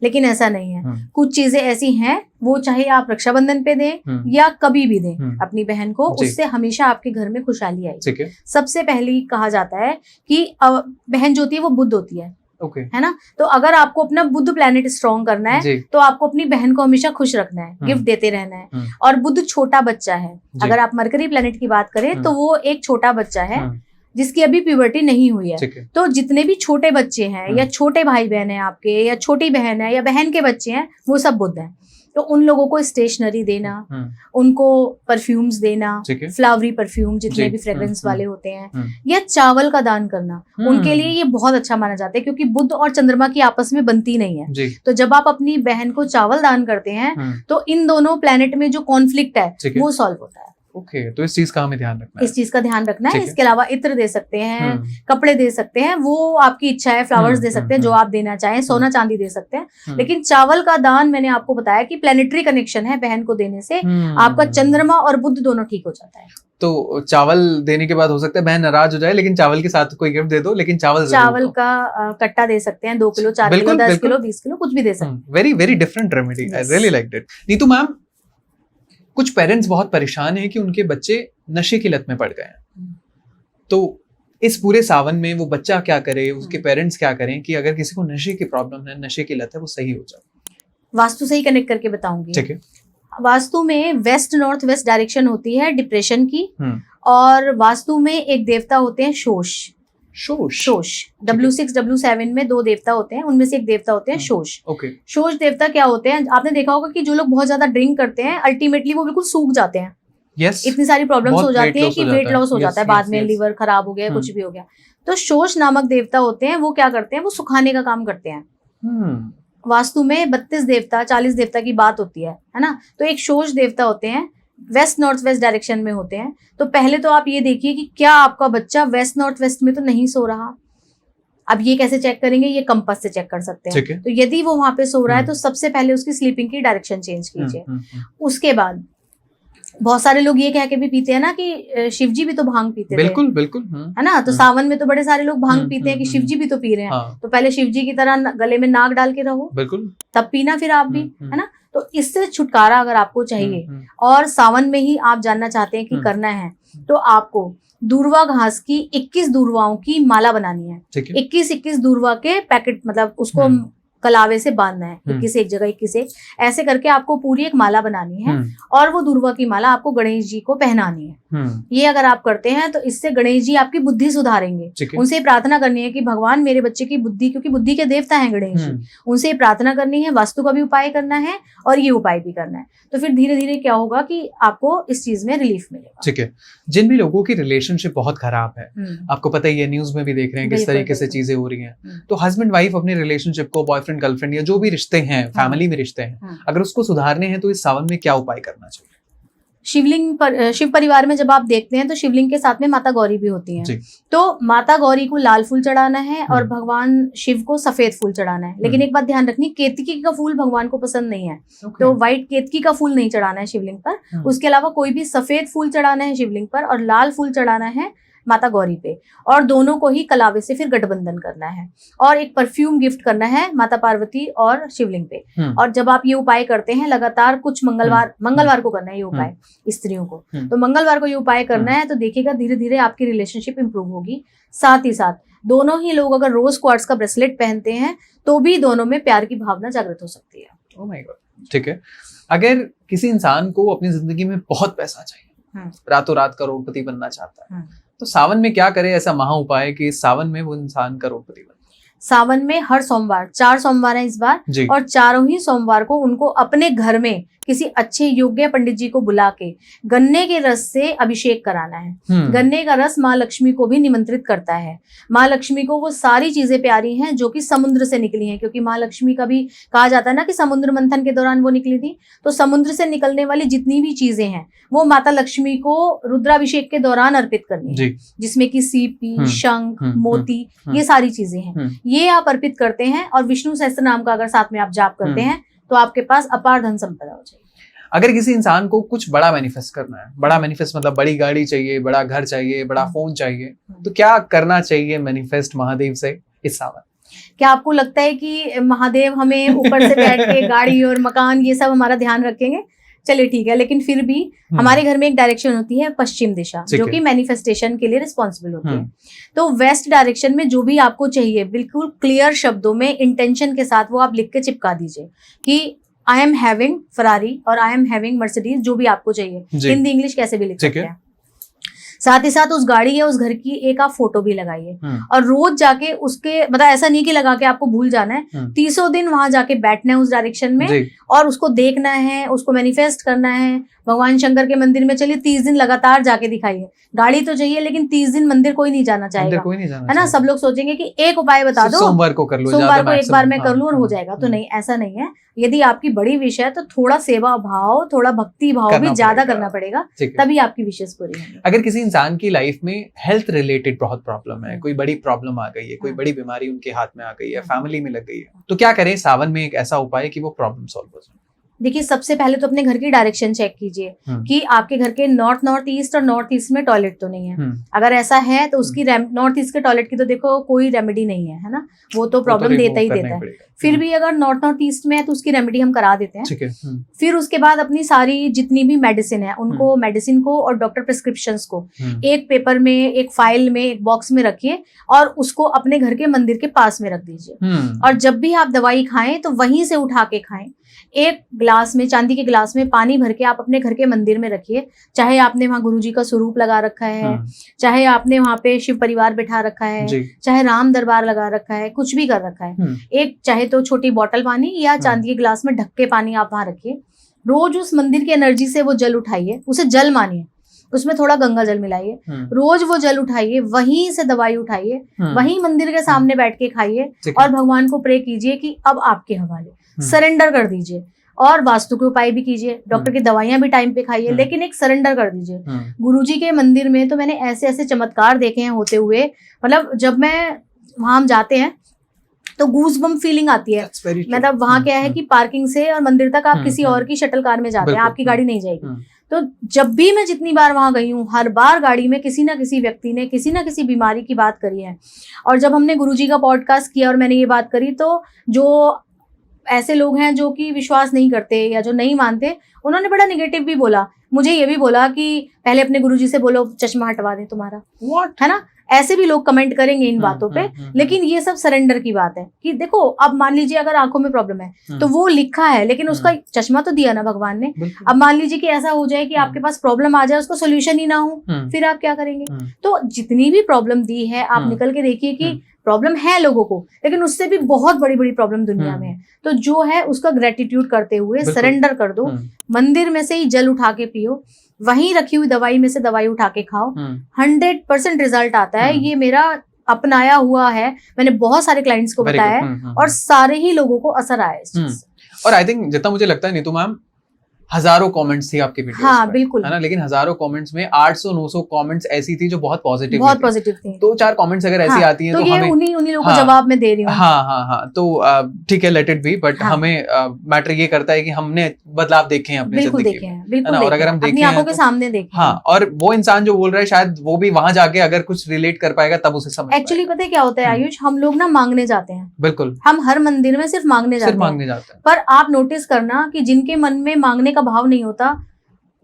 B: लेकिन ऐसा नहीं है, कुछ चीजें ऐसी हैं वो चाहे आप रक्षाबंधन पे दें या कभी भी दें अपनी बहन को, उससे हमेशा आपके घर में खुशहाली आएगी। सबसे पहले कहा जाता है कि बहन जो होती है वो बुध होती है, है ना। तो अगर आपको अपना बुध प्लैनेट स्ट्रॉन्ग करना है तो आपको अपनी बहन को हमेशा खुश रखना है, गिफ्ट देते रहना है। और बुध छोटा बच्चा है, अगर आप मरकरी प्लैनेट की बात करें तो वो एक छोटा बच्चा है जिसकी अभी प्यूबर्टी नहीं हुई है। तो जितने भी छोटे बच्चे हैं या छोटे भाई बहन है आपके या छोटी बहन है या बहन के बच्चे हैं, वो सब बुध हैं। तो उन लोगों को स्टेशनरी देना, उनको परफ्यूम्स देना, फ्लावरी परफ्यूम जितने भी फ्रेग्रेंस वाले होते हैं, या चावल का दान करना, उनके लिए ये बहुत अच्छा माना जाता है, क्योंकि बुध और चंद्रमा की आपस में बनती नहीं है। तो जब आप अपनी बहन को चावल दान करते हैं तो इन दोनों प्लैनेट में जो कॉन्फ्लिक्ट है वो सॉल्व होता है।
A: तो इस चीज का हमें ध्यान रखना है।
B: इस चीज का ध्यान रखना है। इसके अलावा इत्र दे सकते हैं, कपड़े दे सकते हैं, वो आपकी इच्छा है, फ्लावर्स दे सकते हैं जो आप देना चाहें, सोना चांदी दे सकते हैं। लेकिन चावल का दान मैंने आपको बताया कि प्लैनेटरी कनेक्शन है, बहन को देने से आपका चंद्रमा और बुध दोनों ठीक हो जाता है।
A: तो चावल देने के बाद हो सकता है बहन नाराज हो जाए, लेकिन चावल के साथ कोई गिफ्ट दे दो, लेकिन चावल का
B: कट्टा दे सकते हैं, 2 किलो 4 किलो 10 किलो 20 किलो कुछ भी दे सकते हैं।
A: Very very different remedy, I really liked it. Neetu ma'am, कुछ पेरेंट्स बहुत परेशान हैं कि उनके बच्चे नशे की लत में पड़ गए हैं, तो इस पूरे सावन में वो बच्चा क्या करे, उसके पेरेंट्स क्या करें कि अगर किसी को नशे की प्रॉब्लम है, नशे की लत है, वो सही हो जाए?
B: वास्तु से ही कनेक्ट करके बताऊंगी।
A: ठीक है। वास्तु
B: में वेस्ट नॉर्थ वेस्ट डायरेक्शन होती है डिप्रेशन की, और वास्तु में एक देवता होते हैं शोष। W6 W7 में 2 देवता होते हैं, उनमें से एक देवता होते हैं शोष। शोष देवता क्या होते हैं? आपने देखा होगा कि जो लोग बहुत ज्यादा ड्रिंक करते हैं अल्टीमेटली वो बिल्कुल सूख जाते हैं। इतनी सारी प्रॉब्लम्स हो जाती है कि वेट लॉस हो जाता है, बाद में लिवर खराब हो गया, कुछ भी हो गया। तो शोष नामक देवता होते हैं, वो क्या करते हैं? वो सुखाने का काम करते हैं। वास्तु में 32 देवता 40 देवता की बात होती है ना। तो एक शोष देवता होते हैं, वेस्ट नॉर्थ वेस्ट डायरेक्शन में होते हैं। तो पहले तो आप ये देखिए कि क्या आपका बच्चा वेस्ट नॉर्थ वेस्ट में तो नहीं सो रहा। अब ये कैसे चेक करेंगे? ये कंपास से चेक कर सकते हैं। तो यदि वो वहां पे सो रहा है तो सबसे पहले उसकी स्लीपिंग की डायरेक्शन चेंज कीजिए। उसके बाद बहुत सारे लोग ये कह के भी पीते हैं ना कि शिव जी भी तो भांग पीते थे,
A: बिल्कुल
B: है ना। तो सावन में तो बड़े सारे लोग भांग पीते हैं कि शिव जी भी तो पी रहे हैं। तो पहले शिव जी की तरह गले में नाग डाल के रहो, तब पीना फिर आप भी, है ना। तो इससे छुटकारा अगर आपको चाहिए और सावन में ही आप जानना चाहते हैं कि करना है, तो आपको दूर्वा घास की 21 दूर्वाओं की माला बनानी है। 21 दूर्वा के पैकेट, मतलब उसको कलावे से बांधना है, 21 एक जगह 21 ऐसे करके आपको पूरी एक माला बनानी है, और वो दूर्वा की माला आपको गणेश जी को पहनानी है। ये अगर आप करते हैं तो इससे गणेश जी आपकी बुद्धि सुधारेंगे। उनसे प्रार्थना करनी है कि भगवान मेरे बच्चे की बुद्धि, क्योंकि बुद्धि के देवता हैं गणेश जी, उनसे प्रार्थना करनी है, वास्तु का भी उपाय करना है और ये उपाय भी करना है। तो फिर धीरे धीरे क्या होगा कि आपको इस चीज में रिलीफ मिलेगा।
A: ठीक है। जिन भी लोगों की रिलेशनशिप बहुत खराब है, आपको पता ही है, न्यूज में भी देख रहे हैं किस तरीके से चीजें हो रही हैं, तो हस्बैंड वाइफ अपनी रिलेशनशिप को, बॉयफ्रेंड गर्लफ्रेंड या जो भी रिश्ते हैं, फैमिली में रिश्ते हैं, अगर उसको सुधारने हैं तो इस सावन में क्या उपाय करना चाहिए?
B: शिवलिंग पर, शिव परिवार में जब आप देखते हैं तो शिवलिंग के साथ में माता गौरी भी होती हैं। तो माता गौरी को लाल फूल चढ़ाना है और भगवान शिव को सफेद फूल चढ़ाना है। लेकिन एक बात ध्यान रखनी, केतकी का फूल भगवान को पसंद नहीं है, तो व्हाइट केतकी का फूल नहीं चढ़ाना है शिवलिंग पर। उसके अलावा कोई भी सफेद फूल चढ़ाना है शिवलिंग पर और लाल फूल चढ़ाना है माता गौरी पे, और दोनों को ही कलावे से फिर गठबंधन करना है और एक परफ्यूम गिफ्ट करना है माता पार्वती और शिवलिंग पे। और जब आप ये उपाय करते हैं लगातार कुछ मंगलवार को करना है ये उपाय स्त्रियों को, तो मंगलवार को ये उपाय करना है, तो देखिएगा धीरे धीरे आपकी रिलेशनशिप इंप्रूव होगी। साथ ही साथ दोनों ही लोग अगर रोज क्वार्ट्ज का ब्रेसलेट पहनते हैं तो भी दोनों में प्यार की भावना जागृत हो सकती है।
A: ओह माय गॉड, ठीक है। अगर किसी इंसान को अपनी जिंदगी में बहुत पैसा चाहिए, रातों रात करोड़पति बनना चाहता है, तो सावन में क्या करे ऐसा महा उपाय कि सावन में वो इंसान करोड़पति बने?
B: सावन में हर सोमवार, 4 सोमवार है इस बार, और चारों ही सोमवार को उनको अपने घर में किसी अच्छे योग्य पंडित जी को बुला के गन्ने के रस से अभिषेक कराना है। गन्ने का रस माँ लक्ष्मी को भी निमंत्रित करता है। माँ लक्ष्मी को वो सारी चीजें प्यारी हैं जो कि समुद्र से निकली हैं, क्योंकि माँ लक्ष्मी का भी कहा जाता है ना कि समुद्र मंथन के दौरान वो निकली थी। तो समुद्र से निकलने वाली जितनी भी चीजें हैं वो माता लक्ष्मी को रुद्राभिषेक के दौरान अर्पित करनी है, जिसमें कि सीपी, शंख, मोती, ये सारी चीजें हैं। ये आप अर्पित करते हैं और विष्णु सहस्त्र नाम का अगर साथ में आप जाप करते हैं तो आपके पास अपार धन संपदा हो जाएगी।
A: अगर किसी इंसान को कुछ बड़ा मैनिफेस्ट करना है, बड़ा मैनिफेस्ट मतलब बड़ी गाड़ी चाहिए, बड़ा घर चाहिए, बड़ा फोन चाहिए, तो क्या करना चाहिए मैनिफेस्ट महादेव से इस सावन?
B: क्या आपको लगता है कि महादेव हमें ऊपर से बैठ के गाड़ी और मकान ये सब हमारा ध्यान रखेंगे? चलिए ठीक है, लेकिन फिर भी हमारे घर में एक डायरेक्शन होती है पश्चिम दिशा, जो कि मैनिफेस्टेशन के लिए रिस्पॉन्सिबल होती है। तो वेस्ट डायरेक्शन में जो भी आपको चाहिए बिल्कुल क्लियर शब्दों में इंटेंशन के साथ वो आप लिख के चिपका दीजिए कि आई एम हैविंग फरारी और आई एम हैविंग मर्सिडीज, जो भी आपको चाहिए, हिंदी इंग्लिश कैसे भी लिख सकते हैं। साथ ही साथ उस गाड़ी या उस घर की एक आप फोटो भी लगाइए और रोज जाके उसके, मतलब ऐसा नहीं कि लगा के आपको भूल जाना है, 30 दिन वहां जाके बैठना है उस डायरेक्शन में और उसको देखना है, उसको मैनिफेस्ट करना है। भगवान शंकर के मंदिर में चलिए 30 दिन लगातार जाके दिखाइए। गाड़ी तो चाहिए लेकिन 30 दिन मंदिर कोई नहीं जाना चाहेगा, है ना। सब लोग सोचेंगे कि एक उपाय बता दो, सोमवार को कर लो, सोमवार को एक बार मैं कर लूं और हो जाएगा। तो नहीं, ऐसा नहीं है। यदि आपकी बड़ी विश है तो थोड़ा सेवा भाव, थोड़ा भक्ति भाव भी ज्यादा करना पड़ेगा, तभी आपकी विशेष पूरी होंगी।
A: अगर किसी इंसान की लाइफ में हेल्थ रिलेटेड बहुत प्रॉब्लम है, कोई बड़ी प्रॉब्लम आ गई है, कोई बड़ी बीमारी उनके हाथ में आ गई है, फैमिली में लग गई है, तो क्या करें सावन में एक ऐसा उपाय कि वो प्रॉब्लम सॉल्व हो जाए?
B: देखिए, सबसे पहले तो अपने घर की डायरेक्शन चेक कीजिए कि आपके घर के नॉर्थ ईस्ट और नॉर्थ ईस्ट में टॉयलेट तो नहीं है। अगर ऐसा है तो उसकी नॉर्थ ईस्ट के टॉयलेट की तो देखो कोई रेमेडी नहीं है ना, वो तो प्रॉब्लम देता ही देता है। फिर भी अगर नॉर्थ ईस्ट में है तो उसकी रेमेडी हम करा देते हैं। फिर उसके बाद अपनी सारी जितनी भी मेडिसिन है उनको, मेडिसिन को और डॉक्टर प्रिस्क्रिप्शंस को एक पेपर में, एक फाइल में, एक बॉक्स में रखिए और उसको अपने घर के मंदिर के पास में रख दीजिए। और जब भी आप दवाई खाएं तो वहीं से उठा के खाएं। एक ग्लास में, चांदी के ग्लास में पानी भर के आप अपने घर के मंदिर में रखिए। चाहे आपने वहां गुरुजी का स्वरूप लगा रखा है, चाहे आपने वहां पे शिव परिवार बिठा रखा है, चाहे राम दरबार लगा रखा है, कुछ भी कर रखा है, एक चाहे तो छोटी बॉटल पानी या चांदी के ग्लास में ढक के पानी आप वहां रखिए। रोज उस मंदिर की एनर्जी से वो जल उठाइए, उसे जल मानिए, उसमें थोड़ा गंगा जल मिलाइए, रोज वो जल उठाइए, वहीं से दवाई उठाइए, वहीं मंदिर के सामने बैठ के खाइए और भगवान को प्रे कीजिए कि अब आपके हवाले, सरेंडर कर दीजिए। और वास्तु के उपाय भी कीजिए, डॉक्टर की दवाइयां भी टाइम पे खाइए, लेकिन एक सरेंडर कर दीजिए। गुरुजी के मंदिर में तो मैंने ऐसे ऐसे चमत्कार देखे हैं होते हुए, मतलब जब मैं वहां हम जाते हैं तो गूज़बम्प फीलिंग आती है। मतलब वहां क्या है कि पार्किंग से और मंदिर तक आप किसी और की शटल कार में जाते हैं, आपकी गाड़ी नहीं जाएगी। तो जब भी मैं जितनी बार वहां गई हूँ, हर बार गाड़ी में किसी ना किसी व्यक्ति ने किसी ना किसी बीमारी की बात करी है। और जब हमने गुरुजी का पॉडकास्ट किया और मैंने ये बात करी, तो जो ऐसे लोग हैं जो कि विश्वास नहीं करते या जो नहीं मानते, उन्होंने बड़ा निगेटिव भी बोला। मुझे ये भी बोला कि पहले अपने गुरुजी से बोलो चश्मा हटवा दें तुम्हारा, है ना। ऐसे भी लोग कमेंट करेंगे इन बातों पे, लेकिन ये सब सरेंडर की बात है कि देखो, अब मान लीजिए अगर आंखों में प्रॉब्लम है तो वो लिखा है, लेकिन उसका चश्मा तो दिया ना भगवान ने। अब मान लीजिए कि ऐसा हो जाए कि आपके पास प्रॉब्लम आ जाए, उसको सोल्यूशन ही ना हो, फिर आप क्या करेंगे? तो जितनी भी प्रॉब्लम दी है, आप निकल के देखिए कि प्रॉब्लम है लोगों को, लेकिन उससे भी बहुत बड़ी बड़ी प्रॉब्लम दुनिया में है। तो जो है उसका ग्रेटिट्यूड करते हुए सरेंडर कर दो, मंदिर में से ही जल उठा के पियो, वहीं रखी हुई दवाई में से दवाई उठा के खाओ, 100% रिजल्ट आता है। ये मेरा अपनाया हुआ है, मैंने बहुत सारे क्लाइंट्स को बताया है और सारे ही लोगों को असर आया इस चीज से।
A: और आई थिंक जितना मुझे लगता है नीतू मैम, हजारों कमेंट्स थी आपके वीडियोस
B: हाँ
A: पर,
B: बिल्कुल,
A: है ना, लेकिन हजारों कमेंट्स में 800-900 कमेंट्स ऐसी थी जो बहुत पॉजिटिव
B: बहुत पॉजिटिव थी।
A: 2-4 कमेंट्स अगर ऐसी
B: हाँ,
A: आती हैं
B: तो
A: तो
B: ये
A: हमें
B: उन्हीं लोगों
A: हाँ,
B: को जवाब मैं दे रही हूँ।
A: हाँ, तो ठीक है, लेट इट बी, बट
B: हाँ,
A: हमें मैटर ये करता है कि हमने बदलाव देखे हैं अपनी
B: बिल्कुल
A: जिंदगी
B: देखे
A: में,
B: हैं, बिल्कुल
A: है ना, और
B: देखे
A: अगर
B: हैं,
A: हम देखे
B: अपनी
A: हैं
B: आंखों के
A: तो
B: सामने देखे
A: हाँ,
B: हैं।
A: और वो इंसान जो बोल रहा है शायद वो भी वहां जाके अगर कुछ रिलेट कर पाएगा तब उसे समझ
B: एक्चुअली
A: पाएगा।
B: पता है क्या होता है आयुष, हम लोग ना मांगने जाते हैं,
A: बिल्कुल,
B: हम हर मंदिर में सिर्फ मांगने
A: सिर्फ
B: जाते हैं,
A: मांगने जाते हैं।
B: पर आप नोटिस करना कि जिनके मन में मांगने का भाव नहीं होता,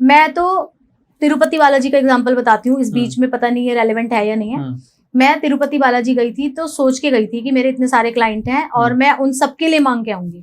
B: मैं तो तिरुपति बालाजी का एग्जांपल बताती हूँ, इस बीच में पता नहीं ये रेलेवेंट है या नहीं है। मैं तिरुपति बालाजी गई थी तो सोच के गई थी कि मेरे इतने सारे क्लाइंट हैं और मैं उन सबके लिए मांग के आऊंगी।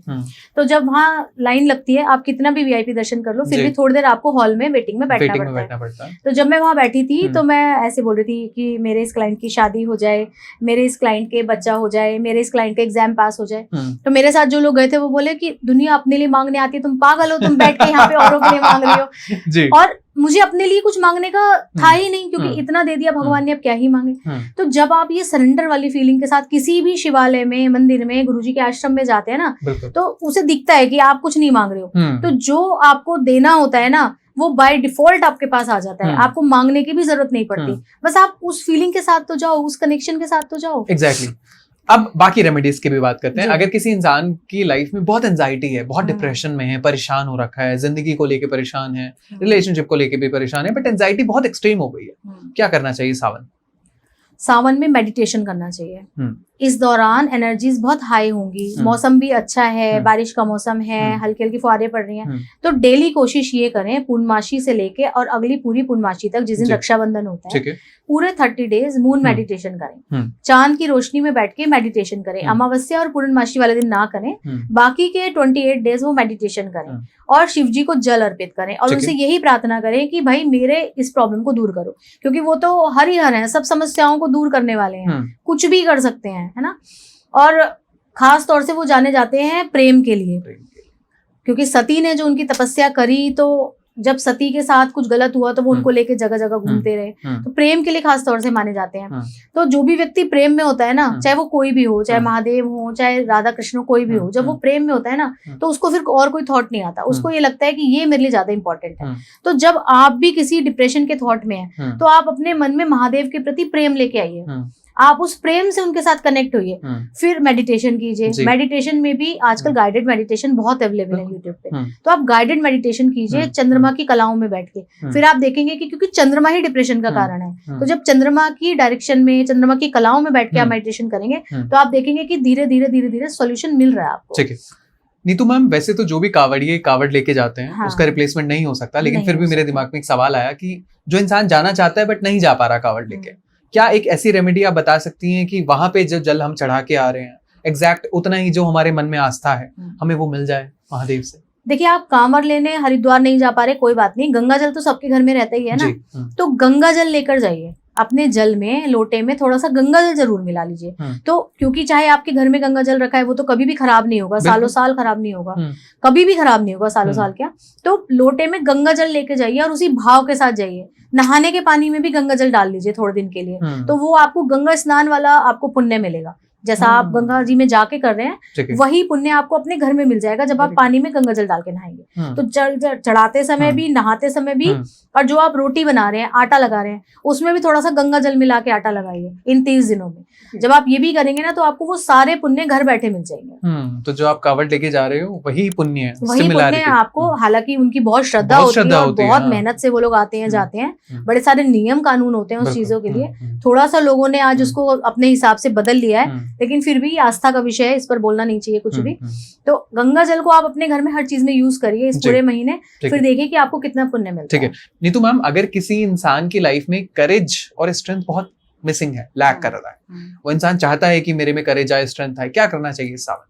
B: तो जब वहाँ लाइन लगती है, आप कितना भी वीआईपी दर्शन कर लो, फिर भी थोड़ी देर आपको हॉल में वेटिंग में बैठना पड़ता है। तो जब मैं वहां बैठी थी तो मैं ऐसे बोल रही थी कि मेरे इस क्लाइंट की शादी हो जाए, मेरे इस क्लाइंट के बच्चा हो जाए, मेरे इस क्लाइंट का एग्जाम पास हो जाए। तो मेरे साथ जो लोग गए थे वो बोले कि दुनिया अपने लिए मांगने आती है, तुम पागल हो, तुम बैठ के यहाँ पे औरों के लिए मांग रही हो। और मुझे अपने लिए कुछ मांगने का था ही नहीं, क्योंकि इतना दे दिया भगवान ने, अब क्या ही मांगे। तो जब आप ये सरेंडर वाली फीलिंग के साथ किसी भी शिवालय में, मंदिर में, गुरुजी के आश्रम में जाते हैं ना, तो उसे दिखता है कि आप कुछ नहीं मांग रहे हो, तो जो आपको देना होता है ना वो बाय डिफॉल्ट आपके पास आ जाता है, आपको मांगने की भी जरूरत नहीं पड़ती, बस आप उस फीलिंग के साथ तो जाओ, उस कनेक्शन के साथ तो जाओ।
A: एग्जैक्टली। अब बाकी रेमेडीज की भी बात करते हैं। अगर किसी इंसान की लाइफ में बहुत एंजाइटी है, बहुत डिप्रेशन में है, परेशान हो रखा है, जिंदगी को लेके परेशान है, रिलेशनशिप को लेके भी परेशान है, बट एंजाइटी बहुत एक्सट्रीम हो गई है, क्या करना चाहिए
B: सावन में मेडिटेशन करना चाहिए। इस दौरान एनर्जीज बहुत हाई होंगी, मौसम भी अच्छा है, बारिश का मौसम है, हल्की हल्की फुहारें पड़ रही हैं, तो डेली कोशिश ये करें पूर्णमासी से लेके और अगली पूरी पूर्णमासी तक, जिस दिन रक्षाबंधन होता है, पूरे 30 डेज मून मेडिटेशन करें। चांद की रोशनी में बैठ के मेडिटेशन करें। अमावस्या और पूर्णमासी वाले दिन ना करें, बाकी के 28 डेज वो मेडिटेशन करें और शिव जी को जल अर्पित करें और उनसे यही प्रार्थना करें कि भाई मेरे इस प्रॉब्लम को दूर करो, क्योंकि वो तो हर ही हर हैं, सब समस्याओं को दूर करने वाले हैं, कुछ भी कर सकते हैं, है ना। और खास तौर से वो जाने जाते हैं प्रेम के लिए, क्योंकि सती ने जो उनकी तपस्या करी, तो जब सती के साथ कुछ गलत हुआ तो वो उनको लेके जगह जगह घूमते रहे, तो प्रेम के लिए खास तौर से माने जाते हैं। तो जो भी व्यक्ति प्रेम में होता है ना, चाहे वो कोई भी हो, चाहे महादेव हो, चाहे राधा कृष्ण हो, कोई भी हो, जब वो प्रेम में होता है ना, तो उसको फिर और कोई थॉट नहीं आता, उसको ये लगता है कि ये मेरे लिए ज्यादा इंपॉर्टेंट है। तो जब आप भी किसी डिप्रेशन के थॉट में हैं, तो आप अपने मन में महादेव के प्रति प्रेम लेके आइए, आप उस प्रेम से उनके साथ कनेक्ट होइए, फिर मेडिटेशन कीजिए। मेडिटेशन में भी आजकल गाइडेड मेडिटेशन बहुत अवेलेबल है यूट्यूब पे, तो आप गाइडेड मेडिटेशन कीजिए चंद्रमा की कलाओं में बैठ के। फिर आप देखेंगे कि क्योंकि चंद्रमा ही डिप्रेशन का कारण है, तो जब चंद्रमा की डायरेक्शन में, चंद्रमा की कलाओं में बैठ के आप मेडिटेशन करेंगे, तो आप देखेंगे कि धीरे धीरे सोल्यूशन मिल रहा है आपको।
A: ठीक है नीतू मैम, वैसे तो जो भी कावड़िए कावड़ लेके जाते हैं उसका रिप्लेसमेंट नहीं हो सकता, लेकिन फिर भी मेरे दिमाग में एक सवाल आया कि जो इंसान जाना चाहता है बट नहीं जा पा रहा कावड़ लेके, क्या एक ऐसी रेमेडी आप बता सकती हैं कि वहां पे जो जल हम चढ़ा के आ रहे हैं, एग्जैक्ट उतना ही जो हमारे मन में आस्था है हमें वो मिल जाए महादेव से?
B: देखिए, आप कांवर लेने हरिद्वार नहीं जा पा रहे, कोई बात नहीं, गंगा जल तो सबके घर में रहता ही है ना, तो गंगा जल लेकर जाइए। अपने जल में, लोटे में थोड़ा सा गंगा जल जरूर मिला लीजिए। तो क्योंकि चाहे आपके घर में गंगा जल रखा है, वो तो कभी भी खराब नहीं होगा, सालों साल खराब नहीं होगा, कभी भी खराब नहीं होगा, सालों साल क्या। तो लोटे में गंगा जल लेके जाइए और उसी भाव के साथ जाइए। नहाने के पानी में भी गंगा जल डाल लीजिए थोड़े दिन के लिए, तो वो आपको गंगा स्नान वाला आपको पुण्य मिलेगा। जैसा आप गंगा जी में जाके कर रहे हैं, वही पुण्य आपको अपने घर में मिल जाएगा जब आप पानी में गंगा जल डाल के नहाएंगे। तो जल चढ़ाते समय भी, नहाते समय भी, और जो आप रोटी बना रहे हैं, आटा लगा रहे हैं, उसमें भी थोड़ा सा गंगा जल मिला के आटा लगाइए इन 30 दिनों में। जब आप ये भी करेंगे ना, तो आपको वो सारे पुण्य घर बैठे मिल जाएंगे।
A: तो जो आप कावड़ लेके जा रहे हो वही पुण्य है,
B: वही पुण्य आपको। हालांकि उनकी बहुत श्रद्धा होती है और बहुत मेहनत से वो लोग आते हैं, जाते हैं, बड़े सारे नियम कानून होते हैं उस चीजों के लिए। थोड़ा सा लोगों ने आज उसको अपने हिसाब से बदल लिया है, लेकिन फिर भी आस्था का विषय है, इस पर बोलना नहीं चाहिए कुछ भी। तो गंगा जल को आप अपने घर में हर चीज में यूज करिए इस पूरे महीने, फिर देखिए कि आपको कितना पुण्य मिलता है।
A: ठीक है नीतू मैम, अगर किसी इंसान की लाइफ में करेज और स्ट्रेंथ बहुत मिसिंग है, लैक कर रहा है, वो इंसान चाहता है कि मेरे में करेज आए, स्ट्रेंथ आए, क्या करना चाहिए इस सावन?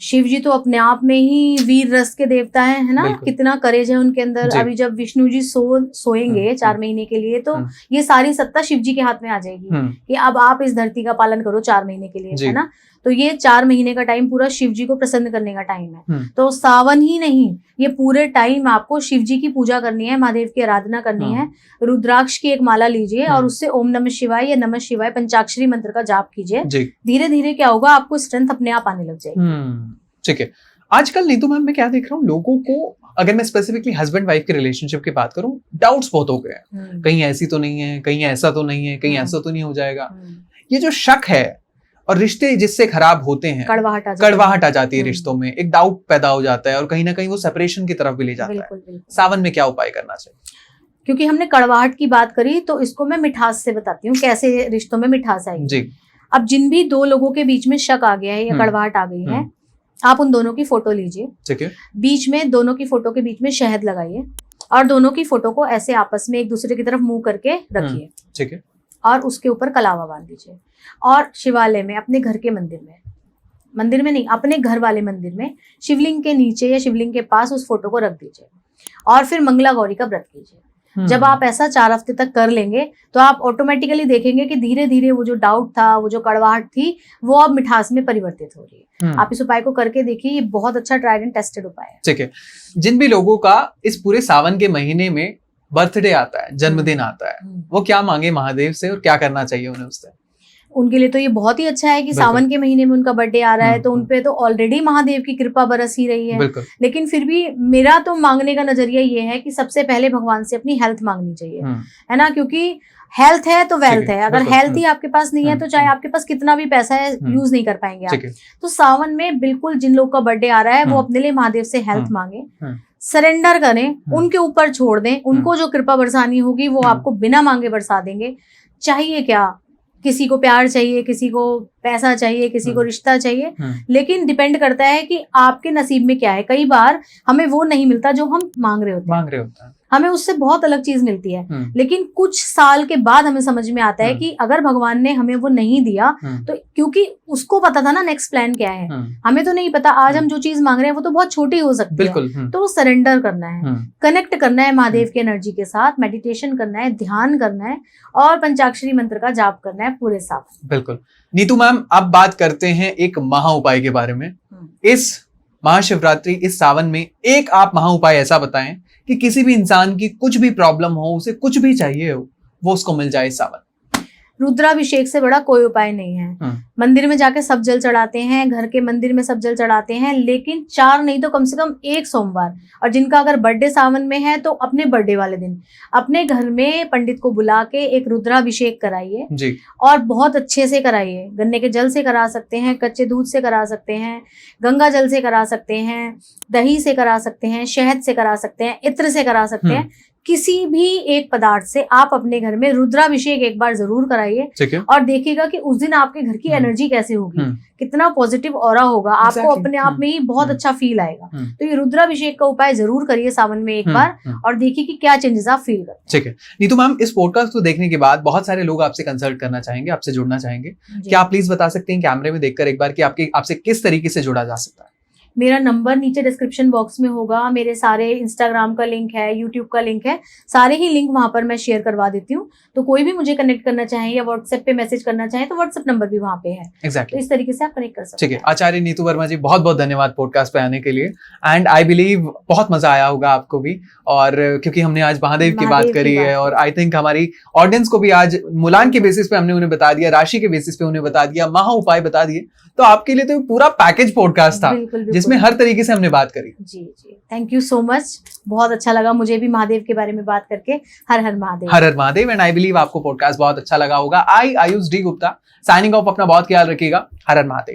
B: शिव जी तो अपने आप में ही वीर रस के देवता है ना, कितना करेज है उनके अंदर। अभी जब विष्णु जी सोएंगे 4 महीने के लिए, तो ये सारी सत्ता शिव जी के हाथ में आ जाएगी कि अब आप इस धरती का पालन करो 4 महीने के लिए, है ना। तो ये 4 महीने का टाइम पूरा शिव जी को प्रसन्न करने का टाइम है। तो सावन ही नहीं, ये पूरे टाइम आपको शिव जी की पूजा करनी है, महादेव की आराधना करनी है। रुद्राक्ष की एक माला लीजिए और उससे ओम नमः शिवाय या नमः शिवाय पंचाक्षरी मंत्र का जाप कीजिए। धीरे धीरे क्या होगा, आपको स्ट्रेंथ अपने आप आने लग जाएगी।
A: ठीक है। आजकल नीतू मैम मैं क्या देख रहा हूँ, लोगों को अगर मैं स्पेसिफिकली हस्बैंड वाइफ के रिलेशनशिप की बात करूं, डाउट्स बहुत हो गए हैं, कहीं ऐसी तो नहीं है, कहीं ऐसा तो नहीं है, कहीं ऐसा तो नहीं हो जाएगा। ये जो शक है और रिश्ते जिससे खराब होते हैं, कड़वाहट आ जाती है रिश्तों में, एक डाउट पैदा हो जाता है और कहीं ना कहीं वो सेपरेशन की तरफ भी ले जाता है। सावन में क्या उपाय करना चाहिए?
B: क्योंकि हमने कड़वाहट की बात करी तो इसको मैं मिठास से बताती हूँ, कैसे रिश्तों में मिठास आएगी जी। अब जिन भी दो लोगों के बीच में शक आ गया है या कड़वाहट आ गई है, आप उन दोनों की फोटो लीजिए, ठीक है, बीच में दोनों की फोटो के बीच में शहद लगाइए और दोनों की फोटो को ऐसे आपस में एक दूसरे की तरफ मुंह करके रखिए, ठीक है, और उसके ऊपर कलावा बांध दीजिए और शिवालय में, अपने घर के मंदिर में नहीं, अपने घर वाले मंदिर में शिवलिंग के नीचे या शिवलिंग के पास उस फोटो को रख दीजिए और फिर मंगला गौरी का व्रत कीजिए। जब आप ऐसा 4 हफ्ते तक कर लेंगे तो आप ऑटोमेटिकली देखेंगे कि धीरे धीरे वो जो डाउट था, वो जो कड़वाहट थी, वो अब मिठास में परिवर्तित हो रही है। आप इस उपाय को करके देखिए, ये बहुत अच्छा ट्राइड एंड टेस्टेड उपाय है।
A: ठीक है, जिन भी लोगों का इस पूरे सावन के महीने में बर्थडे आता है, जन्मदिन आता है, वो क्या मांगे महादेव से और क्या करना चाहिए उन्हें उससे?
B: उनके लिए तो ये बहुत ही अच्छा है कि सावन के महीने में उनका बर्थडे आ रहा है, तो उनपे तो ऑलरेडी महादेव की कृपा बरस ही रही है। लेकिन फिर भी मेरा तो मांगने का नजरिया ये है कि सबसे पहले भगवान से अपनी हेल्थ मांगनी चाहिए, है ना, क्योंकि हेल्थ है तो वेल्थ है। अगर हेल्थ ही आपके पास नहीं है तो चाहे आपके पास कितना भी पैसा है, यूज नहीं कर पाएंगे आप। तो सावन में बिल्कुल जिन लोग का बर्थडे आ रहा है वो अपने लिए महादेव से हेल्थ मांगे, सरेंडर करें, उनके ऊपर छोड़ दें, उनको जो कृपा बरसानी होगी वो आपको बिना मांगे बरसा देंगे। चाहिए क्या, किसी को प्यार चाहिए, किसी को पैसा चाहिए, किसी को रिश्ता चाहिए, लेकिन डिपेंड करता है कि आपके नसीब में क्या है। कई बार हमें वो नहीं मिलता जो हम मांग रहे होते हैं, हमें उससे बहुत अलग चीज मिलती है। लेकिन कुछ साल के बाद हमें समझ में आता है कि अगर भगवान ने हमें वो नहीं दिया तो क्योंकि उसको पता था ना नेक्स्ट प्लान क्या है, हमें तो नहीं पता। आज हम जो चीज मांग रहे हैं वो तो बहुत छोटी हो सकती है, तो वो सरेंडर करना है, कनेक्ट करना है महादेव की एनर्जी के साथ, मेडिटेशन करना है, ध्यान करना है और पंचाक्षरी मंत्र का जाप करना है पूरे सावन।
A: बिल्कुल। नीतू मैम, अब बात करते हैं एक महा उपाय के बारे में। इस महाशिवरात्रि, इस सावन में एक आप महा उपाय ऐसा बताएं कि किसी भी इंसान की कुछ भी प्रॉब्लम हो, उसे कुछ भी चाहिए हो, वो उसको मिल जाए इस सावन।
B: रुद्राभिषेक से बड़ा कोई उपाय नहीं है। मंदिर में जाके सब जल चढ़ाते हैं, घर के मंदिर में सब जल चढ़ाते हैं, लेकिन 4 नहीं तो कम से कम 1 सोमवार, और जिनका अगर बर्थडे सावन में है तो अपने बर्थडे वाले दिन अपने घर में पंडित को बुला के एक रुद्राभिषेक कराइए जी, और बहुत अच्छे से कराइए। गन्ने के जल से करा सकते हैं, कच्चे दूध से करा सकते हैं, गंगा जल से करा सकते हैं, दही से करा सकते हैं, शहद से करा सकते हैं, इत्र से करा सकते हैं। किसी भी एक पदार्थ से आप अपने घर में रुद्राभिषेक एक बार जरूर कराइए और देखिएगा कि उस दिन आपके घर की एनर्जी कैसे होगी, कितना पॉजिटिव ऑरा होगा, आपको अपने आप में ही बहुत अच्छा फील आएगा। तो ये रुद्राभिषेक का उपाय जरूर करिए सावन में एक बार और देखिए कि क्या चेंजेस आप फील करते हैं।
A: ठीक है नीतू मैम, इस पॉडकास्ट को देखने के बाद बहुत सारे लोग आपसे कंसल्ट करना चाहेंगे, आपसे जुड़ना चाहेंगे, क्या आप प्लीज बता सकते हैं कैमरे में देखकर एक बार कि आपसे किस तरीके से जुड़ा जा सकता है?
B: मेरा नंबर नीचे डिस्क्रिप्शन बॉक्स में होगा, मेरे सारे इंस्टाग्राम का लिंक है, यूट्यूब का लिंक है, सारे ही लिंक वहां पर मैं शेयर करवा देती हूँ। तो कोई भी मुझे कनेक्ट करना चाहे या व्हाट्सएप पे मैसेज करना चाहे तो व्हाट्सएप नंबर भी वहां पे है।
A: एग्जैक्टली,
B: तो इस तरीके से आप कनेक्ट कर सकते हैं।
A: ठीक है, आचार्य नीतू वर्मा जी, बहुत बहुत धन्यवाद पॉडकास्ट पे आने के लिए। एंड आई बिलीव बहुत मजा आया होगा आपको भी, और क्योंकि हमने आज महादेव की बात करी है और आई थिंक हमारी ऑडियंस को भी आज मूलांक के बेसिस पे हमने उन्हें बता दिया, राशि के बेसिस पे उन्हें बता दिया, महा उपाय बता दिए। तो आपके लिए तो पूरा पैकेज पॉडकास्ट था जिसमें हर तरीके से हमने बात करी।
B: जी जी, थैंक यू सो मच, बहुत अच्छा लगा मुझे भी महादेव के बारे में बात करके। हर हर महादेव,
A: हर हर महादेव। एंड आई बिलीव आपको पॉडकास्ट बहुत अच्छा लगा होगा। Ayush D Gupta signing off, अपना बहुत ख्याल रखिएगा। हर हर महादेव।